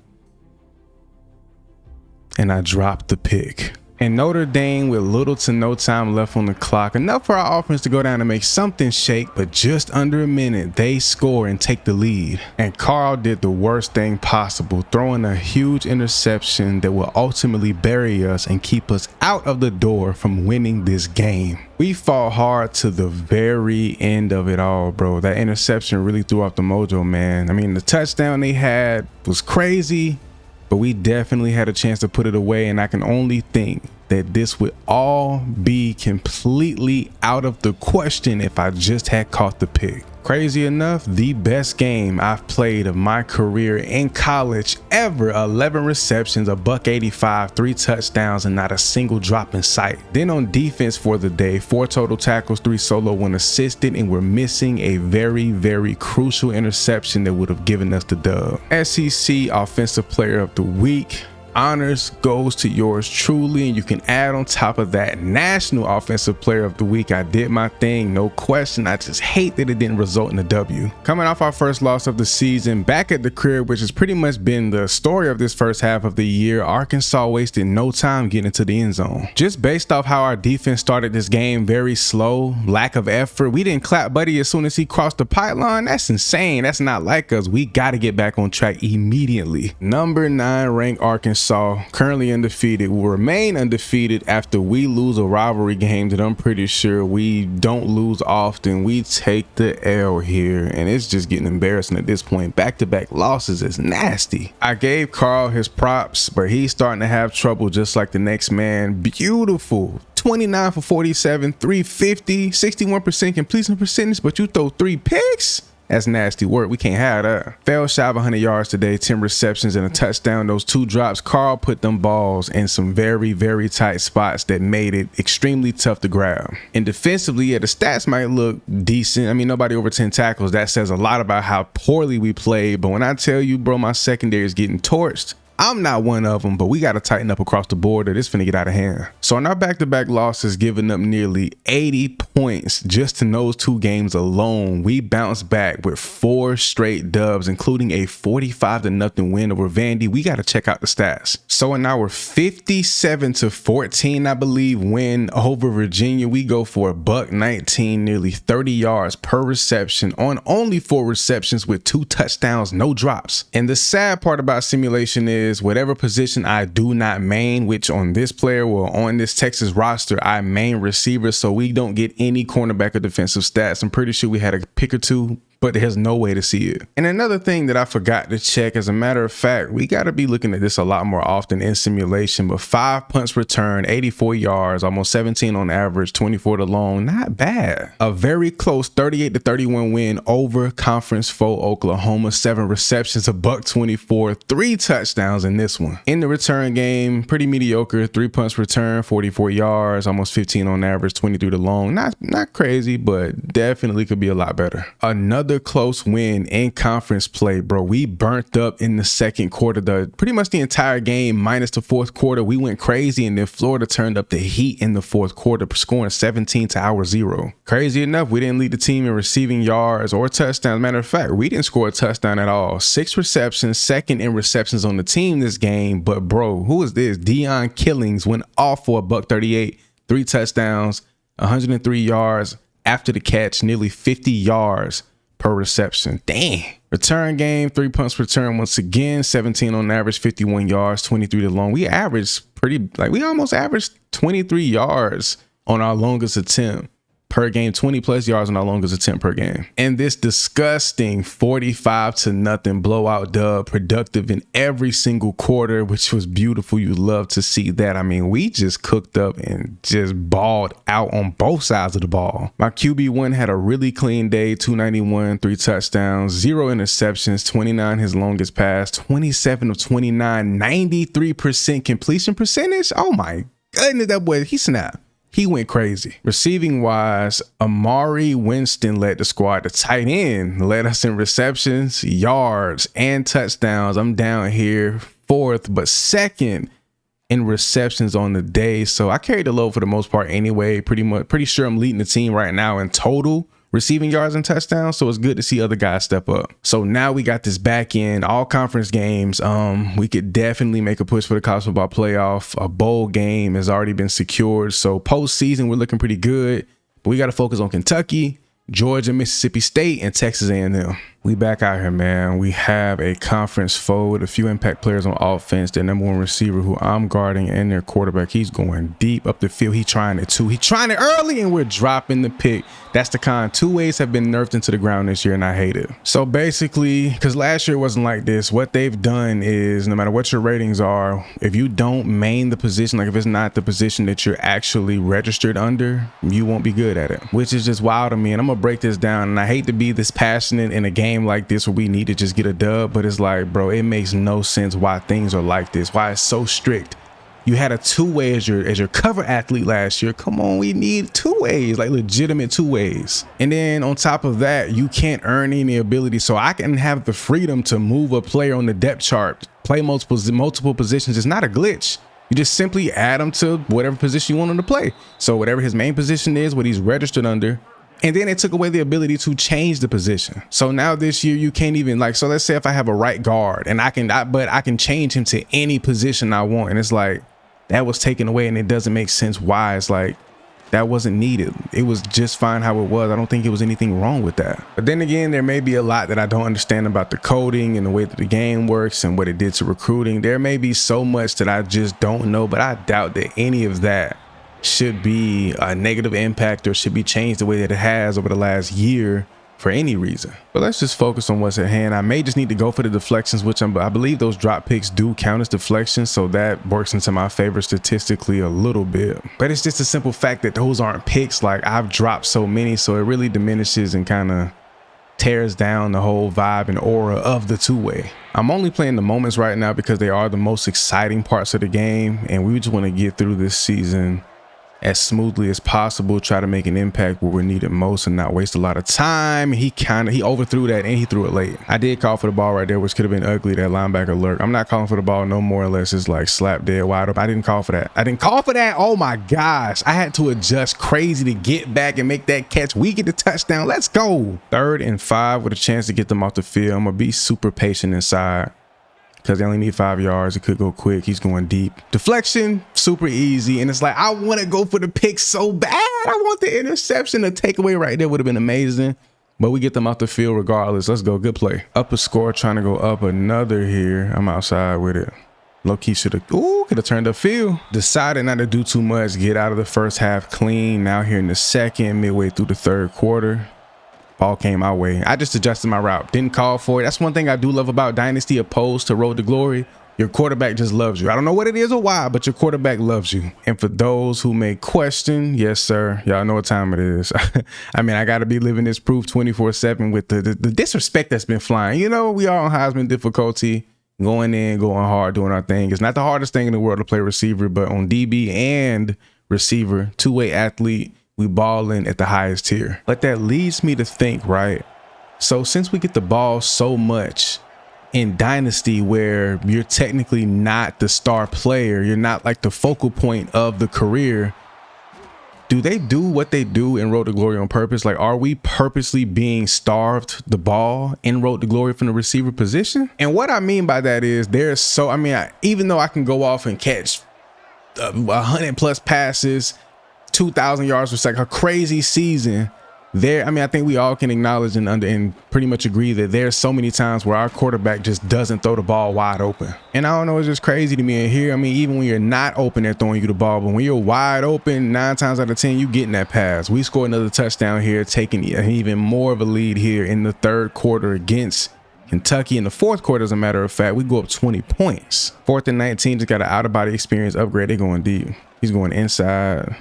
A: and I dropped the pick. And Notre Dame with little to no time left on the clock, enough for our offense to go down and make something shake, but just under a minute, they score and take the lead. And Carl did the worst thing possible, throwing a huge interception that will ultimately bury us and keep us out of the door from winning this game. We fought hard to the very end of it all, bro. That interception really threw off the mojo, man. I mean, the touchdown they had was crazy, but we definitely had a chance to put it away, and I can only think that this would all be completely out of the question if I just had caught the pick. Crazy enough, the best game I've played of my career in college ever. 11 receptions, a $185, 3 touchdowns, and not a single drop in sight. Then on defense for the day, 4 total tackles, 3 solo, 1 assisted, and we're missing a very, very crucial interception that would have given us the dub. SEC Offensive Player of the Week. Honors goes to yours truly, and you can add on top of that National Offensive Player of the Week. I did my thing, no question. I just hate that it didn't result in a W. Coming off our first loss of the season, back at the crib, which has pretty much been the story of this first half of the year, Arkansas wasted no time getting into the end zone. Just based off how our defense started this game, very slow, lack of effort. We didn't clap Buddy as soon as he crossed the pipeline. That's insane. That's not like us. We got to get back on track immediately. Number 9 ranked Arkansas, currently undefeated, will remain undefeated after we lose a rivalry game that I'm pretty sure we don't lose often. We take the L here, and it's just getting embarrassing at this point. Back-to-back losses is nasty. I gave Carl his props, but he's starting to have trouble just like the next man. Beautiful. 29 for 47, 350, 61% completion percentage, but you throw 3 picks? That's nasty work. We can't have that. Fell shy of 100 yards today, 10 receptions and a touchdown. Those 2 drops, Carl put them balls in some very, very tight spots that made it extremely tough to grab. And defensively, yeah, the stats might look decent. I mean, nobody over 10 tackles. That says a lot about how poorly we played. But when I tell you, bro, my secondary is getting torched, I'm not one of them, but we got to tighten up across the board or this finna get out of hand. So in our back-to-back losses, giving up nearly 80 points just in those 2 games alone, we bounced back with 4 straight dubs, including a 45-0 win over Vandy. We got to check out the stats. So in our 57-14, I believe, win over Virginia, we go for $119, nearly 30 yards per reception on only 4 receptions with 2 touchdowns, no drops. And the sad part about simulation is is whatever position I do not main, which on this player or on this Texas roster, I main receiver. So we don't get any cornerback or defensive stats. I'm pretty sure we had a pick or two, but there's no way to see it. And another thing that I forgot to check, as a matter of fact, we got to be looking at this a lot more often in simulation, but 5 punts returned, 84 yards, almost 17 on average, 24 to long, not bad. A very close 38-31 win over conference foe Oklahoma, 7 receptions, a $124, 3 touchdowns in this one. In the return game, pretty mediocre, 3 punts returned, 44 yards, almost 15 on average, 23 to long, not crazy, but definitely could be a lot better. Another close win in conference play, bro. We burnt up in the second quarter, pretty much the entire game minus the fourth quarter. We went crazy, and then Florida turned up the heat in the fourth quarter, scoring 17 to our 0. Crazy enough, we didn't lead the team in receiving yards or touchdowns. Matter of fact, we didn't score a touchdown at all. 6 receptions, second in receptions on the team this game. But bro, who is this? Deion Killings went off for a $138, 3 touchdowns, 103 yards after the catch, nearly 50 yards per reception. Dang. Return game, 3 punts returned once again, 17 on average, 51 yards, 23 to long. We averaged we almost averaged 23 yards on our longest attempt per game, 20 plus yards on our longest attempt per game. And this disgusting 45-0 blowout dub, productive in every single quarter, which was beautiful. You love to see that. I mean, we just cooked up and just balled out on both sides of the ball. My QB1 had a really clean day, 291, 3 touchdowns, 0 interceptions, 29 his longest pass, 27 of 29, 93% completion percentage. Oh my goodness, that boy, he snapped. He went crazy. Receiving wise, Amari Winston led the squad. The tight end led us in receptions, yards, and touchdowns. I'm down here 4th, but 2nd in receptions on the day. So I carried the load for the most part anyway. Pretty sure I'm leading the team right now in total receiving yards and touchdowns. So it's good to see other guys step up. So now we got this back end, all conference games. We could definitely make a push for the college football playoff. A bowl game has already been secured. So postseason, we're looking pretty good. But we got to focus on Kentucky, Georgia, Mississippi State, and Texas A&M. We back out here, man. We have a conference foe with a few impact players on offense. Their number 1 receiver, who I'm guarding, and their quarterback, he's going deep up the field. He's trying it too. He's trying it early, and we're dropping the pick. That's the con. 2 ways have been nerfed into the ground this year, and I hate it. So basically, because last year wasn't like this, what they've done is no matter what your ratings are, if you don't main the position, like if it's not the position that you're actually registered under, you won't be good at it, which is just wild to me. And I'm going to break this down. And I hate to be this passionate in a game like this where we need to just get a dub, but it's like, bro, it makes no sense why things are like this, why it's so strict. You had a 2-way as your cover athlete last year. Come on, we need 2 ways, like legitimate 2 ways. And then on top of that, you can't earn any ability. So I can have the freedom to move a player on the depth chart, play multiple positions. It's not a glitch. You just simply add them to whatever position you want him to play. So whatever his main position is, what he's registered under. And then it took away the ability to change the position. So now this year you can't even so let's say if I have a right guard and I can change him to any position I want. And it's like, that was taken away, and it doesn't make sense why. It's like, that wasn't needed. It was just fine how it was. I don't think it was anything wrong with that. But then again, there may be a lot that I don't understand about the coding and the way that the game works and what it did to recruiting. There may be so much that I just don't know, but I doubt that any of that should be a negative impact or should be changed the way that it has over the last year for any reason. But let's just focus on what's at hand. I may just need to go for the deflections, which I believe those drop picks do count as deflections, so that works into my favor statistically a little bit. But it's just a simple fact that those aren't picks. Like, I've dropped so many, so it really diminishes and kind of tears down the whole vibe and aura of the 2-way. I'm only playing the moments right now because they are the most exciting parts of the game, and we just want to get through this season as smoothly as possible, try to make an impact where we're needed most and not waste a lot of time. He overthrew that, and he threw it late. I did call for the ball right there, which could have been ugly, that linebacker lurk. I'm not calling for the ball no more unless it's like slap dead wide open. I didn't call for that. Oh my gosh. I had to adjust crazy to get back and make that catch. We get the touchdown. Let's go. 3rd and 5 with a chance to get them off the field. I'm gonna be super patient inside, because they only need 5 yards. It could go quick. He's going deep. Deflection, super easy. And it's like, I want to go for the pick so bad. I want the interception. The takeaway right there would have been amazing. But we get them off the field regardless. Let's go. Good play. Up a score, trying to go up another here. I'm outside with it. Low-key could have turned the field. Decided not to do too much, get out of the first half clean. Now here in the second, midway through the third quarter, ball came my way. I just adjusted my route, didn't call for it. That's one thing I do love about Dynasty opposed to Road to Glory. Your quarterback just loves you. I don't know what it is or why, but your quarterback loves you. And for those who may question, yes, sir, y'all know what time it is. I mean, I got to be living this proof 24/7 with the disrespect that's been flying. You know, we are on Heisman difficulty, going in, going hard, doing our thing. It's not the hardest thing in the world to play receiver, but on DB and receiver, two-way athlete, we balling at the highest tier. But that leads me to think, right? So since we get the ball so much in Dynasty, where you're technically not the star player, you're not like the focal point of the career, do they do what they do in Road to Glory on purpose? Like, are we purposely being starved the ball in Road to Glory from the receiver position? And what I mean by that is even though I can go off and catch 100+ passes, 2,000 yards per second, a crazy season, I think we all can acknowledge and pretty much agree that there's so many times where our quarterback just doesn't throw the ball wide open. And I don't know, it's just crazy to me. And here, even when you're not open, they're throwing you the ball, but when you're wide open, 9 times out of 10, you getting that pass. We scored another touchdown here, taking even more of a lead here in the third quarter against Kentucky. In the fourth quarter, as a matter of fact, we go up 20 points. 4th and 19, just got an out-of-body experience upgrade. They're going deep. He's going inside.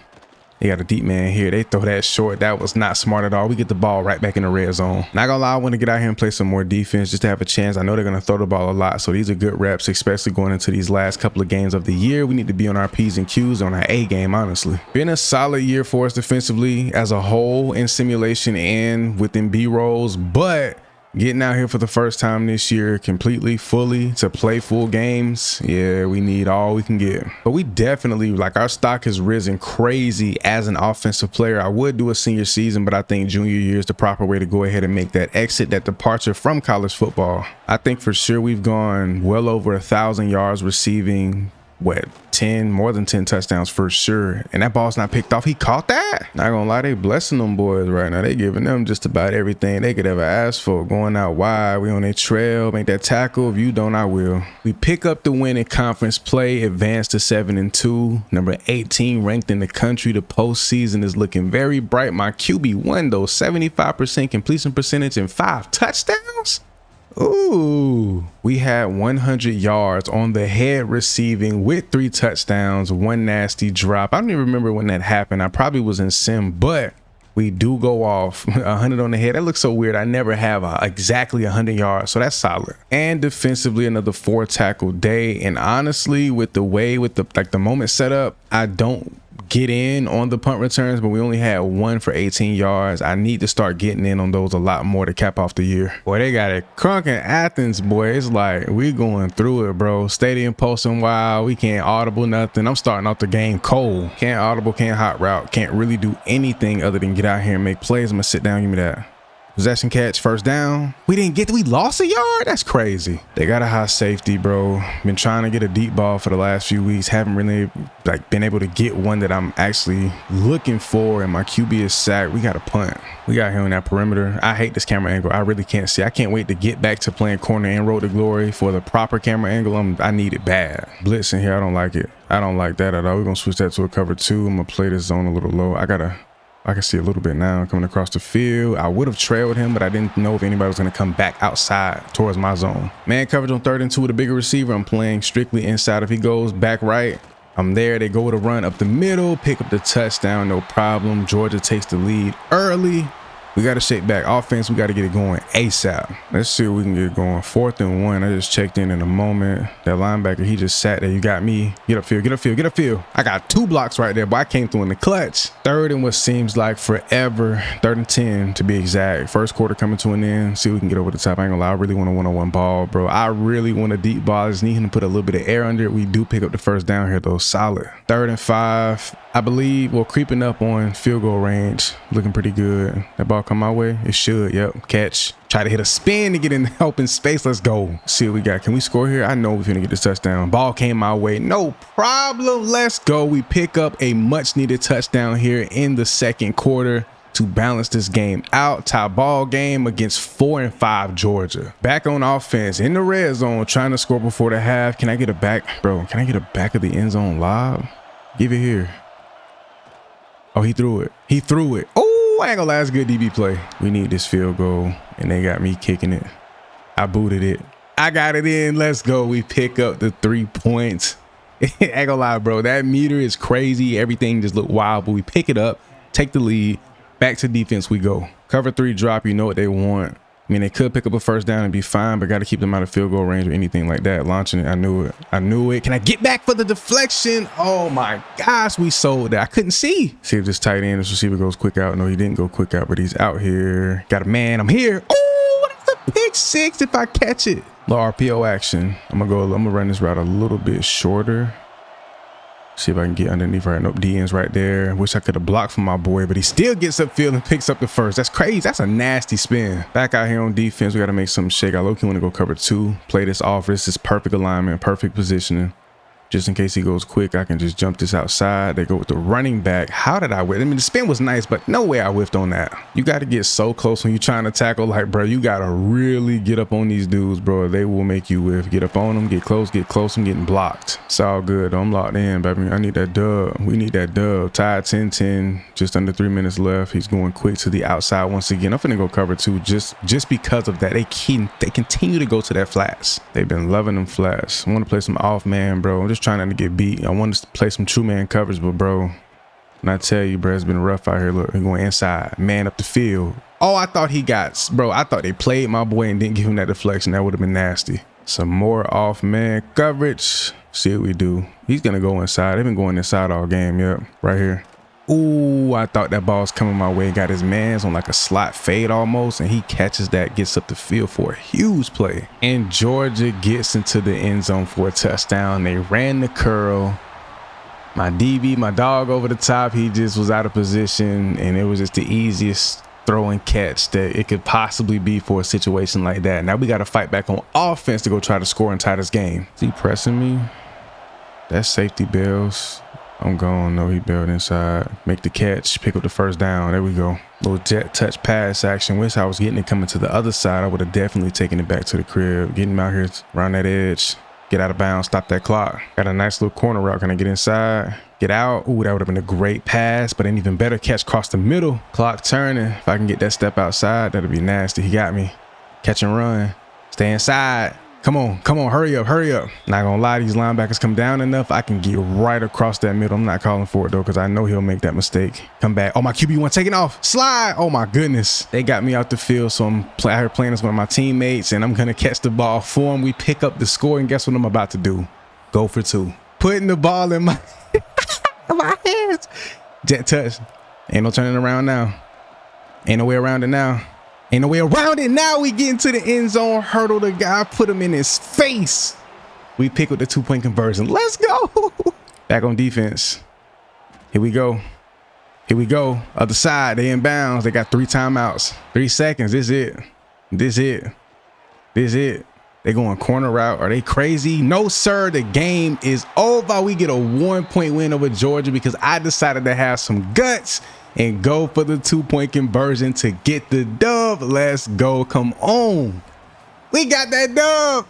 A: They got a deep man here. They throw that short. That was not smart at all. We get the ball right back in the red zone. Not gonna lie, I want to get out here and play some more defense just to have a chance. I know they're gonna throw the ball a lot, so these are good reps, especially going into these last couple of games of the year. We need to be on our P's and Q's, on our A game, honestly. Been a solid year for us defensively as a whole in simulation and within B rolls, but getting out here for the first time this year completely, fully to play full games, yeah, we need all we can get. But we definitely, like, our stock has risen crazy as an offensive player. I would do a senior season, but I think junior year is the proper way to go ahead and make that exit, that departure from college football. I think for sure we've gone well over 1,000 yards receiving, more than 10 touchdowns for sure. And that ball's not picked off. He caught that. Not gonna lie, they blessing them boys right now. They giving them just about everything they could ever ask for. Going out wide, we on their trail, make that tackle. If you don't, I will. We pick up the win in conference play, advance to 7-2, number 18 ranked in the country. The postseason is looking very bright. My QB1 though, 75% completion percentage and 5 touchdowns. Ooh, we had 100 yards on the head receiving with 3 touchdowns, 1 nasty drop. I don't even remember when that happened. I probably was in sim, but we do go off 100 on the head. That looks so weird. I never have exactly 100 yards, so that's solid. And defensively, another 4 tackle day. And honestly, with the moment set up, I don't get in on the punt returns, but we only had 1 for 18 yards. I need to start getting in on those a lot more to cap off the year. Boy, they got it crunk in Athens, boy. It's like we going through it, bro. Stadium posting wild. We can't audible nothing. I'm starting off the game cold. Can't audible, can't hot route. Can't really do anything other than get out here and make plays. I'm gonna sit down, give me that. Possession catch, first down. We lost a yard? That's crazy. They got a high safety, bro. Been trying to get a deep ball for the last few weeks. Haven't really been able to get one that I'm actually looking for, and my QB is sacked. We got a punt. We got him on that perimeter. I hate this camera angle. I really can't see. I can't wait to get back to playing corner and Road to Glory for the proper camera angle. I need it bad. Blitz in here, I don't like it. I don't like that at all. We're gonna switch that to a cover 2. I'm gonna play this zone a little low. I can see a little bit now coming across the field. I would have trailed him, but I didn't know if anybody was going to come back outside towards my zone. Man coverage on 3rd and 2 with a bigger receiver. I'm playing strictly inside. If he goes back right, I'm there. They go with a run up the middle, pick up the touchdown, no problem. Georgia takes the lead early. We got to shake back offense. We got to get it going ASAP. Let's see if we can get it going. 4th and 1. I just checked in a moment. That linebacker, he just sat there. You got me. Get upfield, get upfield, get upfield. I got 2 blocks right there, but I came through in the clutch. 3rd and what seems like forever. 3rd and 10 to be exact. First quarter coming to an end. See if we can get over the top. I ain't gonna lie. I really want a one-on-one ball, bro. I really want a deep ball. I just need him to put a little bit of air under it. We do pick up the first down here, though. Solid. 3rd and 5. I believe we're creeping up on field goal range. Looking pretty good. That ball come my way? It should. Yep. Catch. Try to hit a spin to get in the open space. Let's go. See what we got. Can we score here? I know we're going to get this touchdown. Ball came my way. No problem. Let's go. We pick up a much needed touchdown here in the second quarter. to balance this game out. Tie ball game against 4-5 Georgia. Back on offense in the red zone, trying to score before the half. Can I get a back, bro? Can I get a back of the end zone lob? Give it here. Oh, he threw it. He threw it. Oh, I ain't gonna lie, that's good DB play. We need this field goal, and they got me kicking it. I booted it. I got it in. Let's go. We pick up the 3 points. Ain't gonna lie, bro. That meter is crazy. Everything just looked wild, but we pick it up, take the lead. Back to defense we go. Cover 3 drop, you know what they want. I mean, they could pick up a first down and be fine, but got to keep them out of field goal range or anything like that. Launching it, I knew it. I knew it. Can I get back for the deflection? Oh my gosh, we sold that. I couldn't see. See if this tight end, this receiver goes quick out. No, he didn't go quick out, but he's out here. Got a man, I'm here. Oh, that's a pick 6 if I catch it. Little RPO action. I'm gonna run this route a little bit shorter. See if I can get underneath right. Nope, DN's right there. Wish I could have blocked for my boy, but he still gets upfield and picks up the first. That's crazy. That's a nasty spin. Back out here on defense, we got to make something shake. I low-key want to go cover 2. Play this off. This is perfect alignment, perfect positioning. Just in case he goes quick, I can just jump this outside. They go with the running back. How did I whiff? I mean, the spin was nice, but no way I whiffed on that. You got to get so close when you're trying to tackle. Like, bro, you got to really get up on these dudes, bro. They will make you whiff. Get up on them, get close. I'm getting blocked. It's all good. I'm locked in, baby. I need that dub. We need that dub. Tied 10-10, just under 3 minutes left. He's going quick to the outside once again. I'm finna go cover 2 just because of that. They continue to go to that flats. They've been loving them flats. I want to play some off man, bro. I'm just trying not to get beat. I want us to play some true man coverage, but bro, and I tell you, bro, it's been rough out here. Look, he's going inside, man up the field. Oh, I thought he got, bro, I thought they played my boy and didn't give him that deflection. That would have been nasty. Some more off man coverage. See what we do. He's gonna go inside. They've been going inside all game. Yep, right here. Ooh, I thought that ball's coming my way. Got his man's on like a slot fade almost, and he catches that, gets up the field for a huge play. And Georgia gets into the end zone for a touchdown. They ran the curl. My DB, my dog over the top, he just was out of position, and it was just the easiest throw and catch that it could possibly be for a situation like that. Now we got to fight back on offense to go try to score and tie this game. Is he pressing me? That's safety bails. I'm gone. No, he bailed inside. Make the catch. Pick up the first down. There we go. Little jet touch pass action. Wish I was getting it coming to the other side. I would have definitely taken it back to the crib. Getting him out here around that edge. Get out of bounds. Stop that clock. Got a nice little corner route. Can I get inside? Get out. Ooh, that would have been a great pass, but an even better catch across the middle. Clock turning. If I can get that step outside, that'd be nasty. He got me. Catch and run. Stay inside. Come on, hurry up. Not gonna lie, these linebackers come down enough, I can get right across that middle. I'm not calling for it though, because I know he'll make that mistake. Come back. Oh, my QB1 taking off. Slide. Oh my goodness. They got me out the field, so I'm out here playing as one of my teammates, and I'm gonna catch the ball for him. We pick up the score, and guess what I'm about to do? Go for 2. Putting the ball in my, in my hands. Jet touch. Ain't no turning around now. Ain't no way around it now. Ain't no way around it. Now we get into the end zone, hurdle the guy, put him in his face. We pick with the 2-point conversion. Let's go. Back on defense. Here we go. Other side, they in bounds. They got 3 timeouts. 3 seconds. This it. They going corner route. Are they crazy? No, sir. The game is over. We get a 1-point win over Georgia because I decided to have some guts and go for the 2-point conversion to get the dub. Let's go. Come on. We got that dub.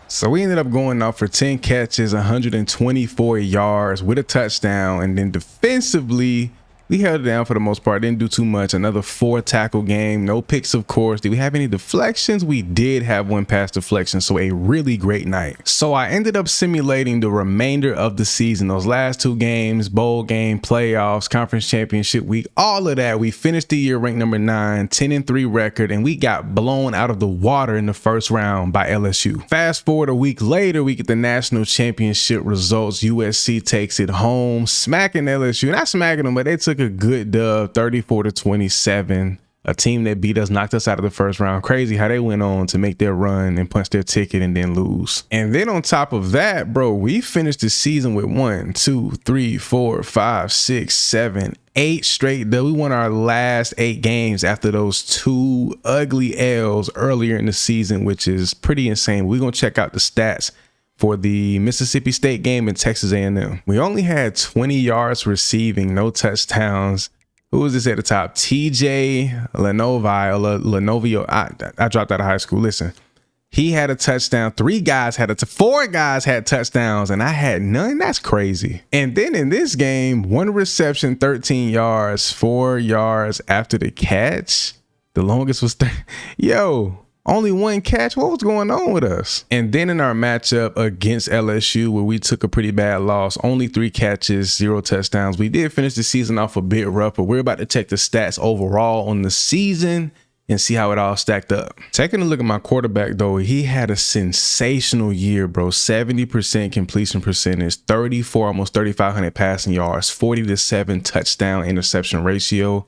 A: So we ended up going off for 10 catches, 124 yards with a touchdown. And then defensively, we held it down for the most part. Didn't do too much. Another 4 tackle game. No picks, of course. Did we have any deflections? We did have 1 pass deflection. So a really great night. So I ended up simulating the remainder of the season. Those last 2 games, bowl game, playoffs, conference championship week, all of that. We finished the year ranked number 9, 10-3 record, and we got blown out of the water in the first round by LSU. Fast forward a week later, we get the national championship results. USC takes it home, smacking LSU. Not smacking them, but they took a good dub, 34-27. A team that beat us, knocked us out of the first round. Crazy how they went on to make their run and punch their ticket and then lose. And then on top of that, bro, we finished the season with 1, 2, 3, 4, 5, 6, 7, 8 straight. We won our last 8 games after those 2 ugly L's earlier in the season, which is pretty insane. We're going to check out the stats for the Mississippi State game and Texas A&M. We only had 20 yards receiving, no touchdowns. Who was this at the top? TJ Lenovio. I dropped out of high school. Listen, he had a touchdown. 4 guys had touchdowns, and I had none. That's crazy. And then in this game, 1 reception, 13 yards, 4 yards after the catch. The longest was only 1 catch. What was going on with us? And then in our matchup against LSU, where we took a pretty bad loss, only 3 catches, 0 touchdowns. We did finish the season off a bit rough, but we're about to check the stats overall on the season and see how it all stacked up. Taking a look at my quarterback though, he had a sensational year, bro. 70% completion percentage, 34, almost 3,500 passing yards, 40-7 touchdown interception ratio.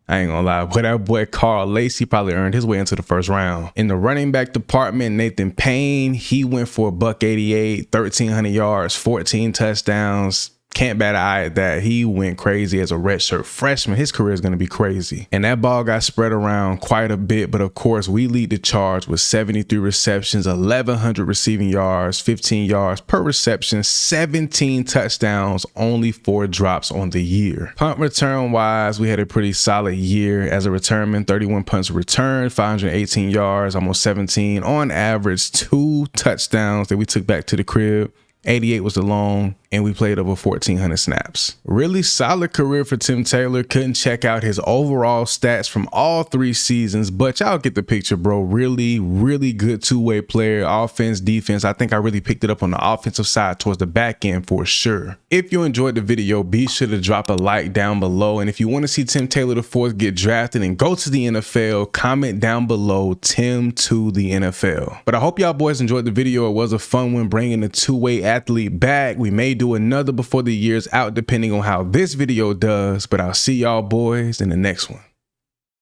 A: I ain't gonna lie, but that boy Carl Lacey probably earned his way into the first round. In the running back department, Nathan Payne, he went for $188, 1,300 yards, 14 touchdowns. Can't bat an eye at that. He went crazy as a redshirt freshman. His career is going to be crazy. And that ball got spread around quite a bit. But of course, we lead the charge with 73 receptions, 1,100 receiving yards, 15 yards per reception, 17 touchdowns, only 4 drops on the year. Punt return wise, we had a pretty solid year as a returnman. 31 punts returned, 518 yards, almost 17 on average, 2 touchdowns that we took back to the crib. 88 was the long, and we played over 1,400 snaps. Really solid career for Tim Taylor. Couldn't check out his overall stats from all 3 seasons, but y'all get the picture, bro. Really, really good 2-way player, offense, defense. I think I really picked it up on the offensive side towards the back end for sure. If you enjoyed the video, be sure to drop a like down below. And if you want to see Tim Taylor IV get drafted and go to the NFL, comment down below, Tim to the NFL. But I hope y'all boys enjoyed the video. It was a fun one bringing the 2-way athlete back. We may do another before the year's out depending on how this video does, but I'll see y'all boys in the next one.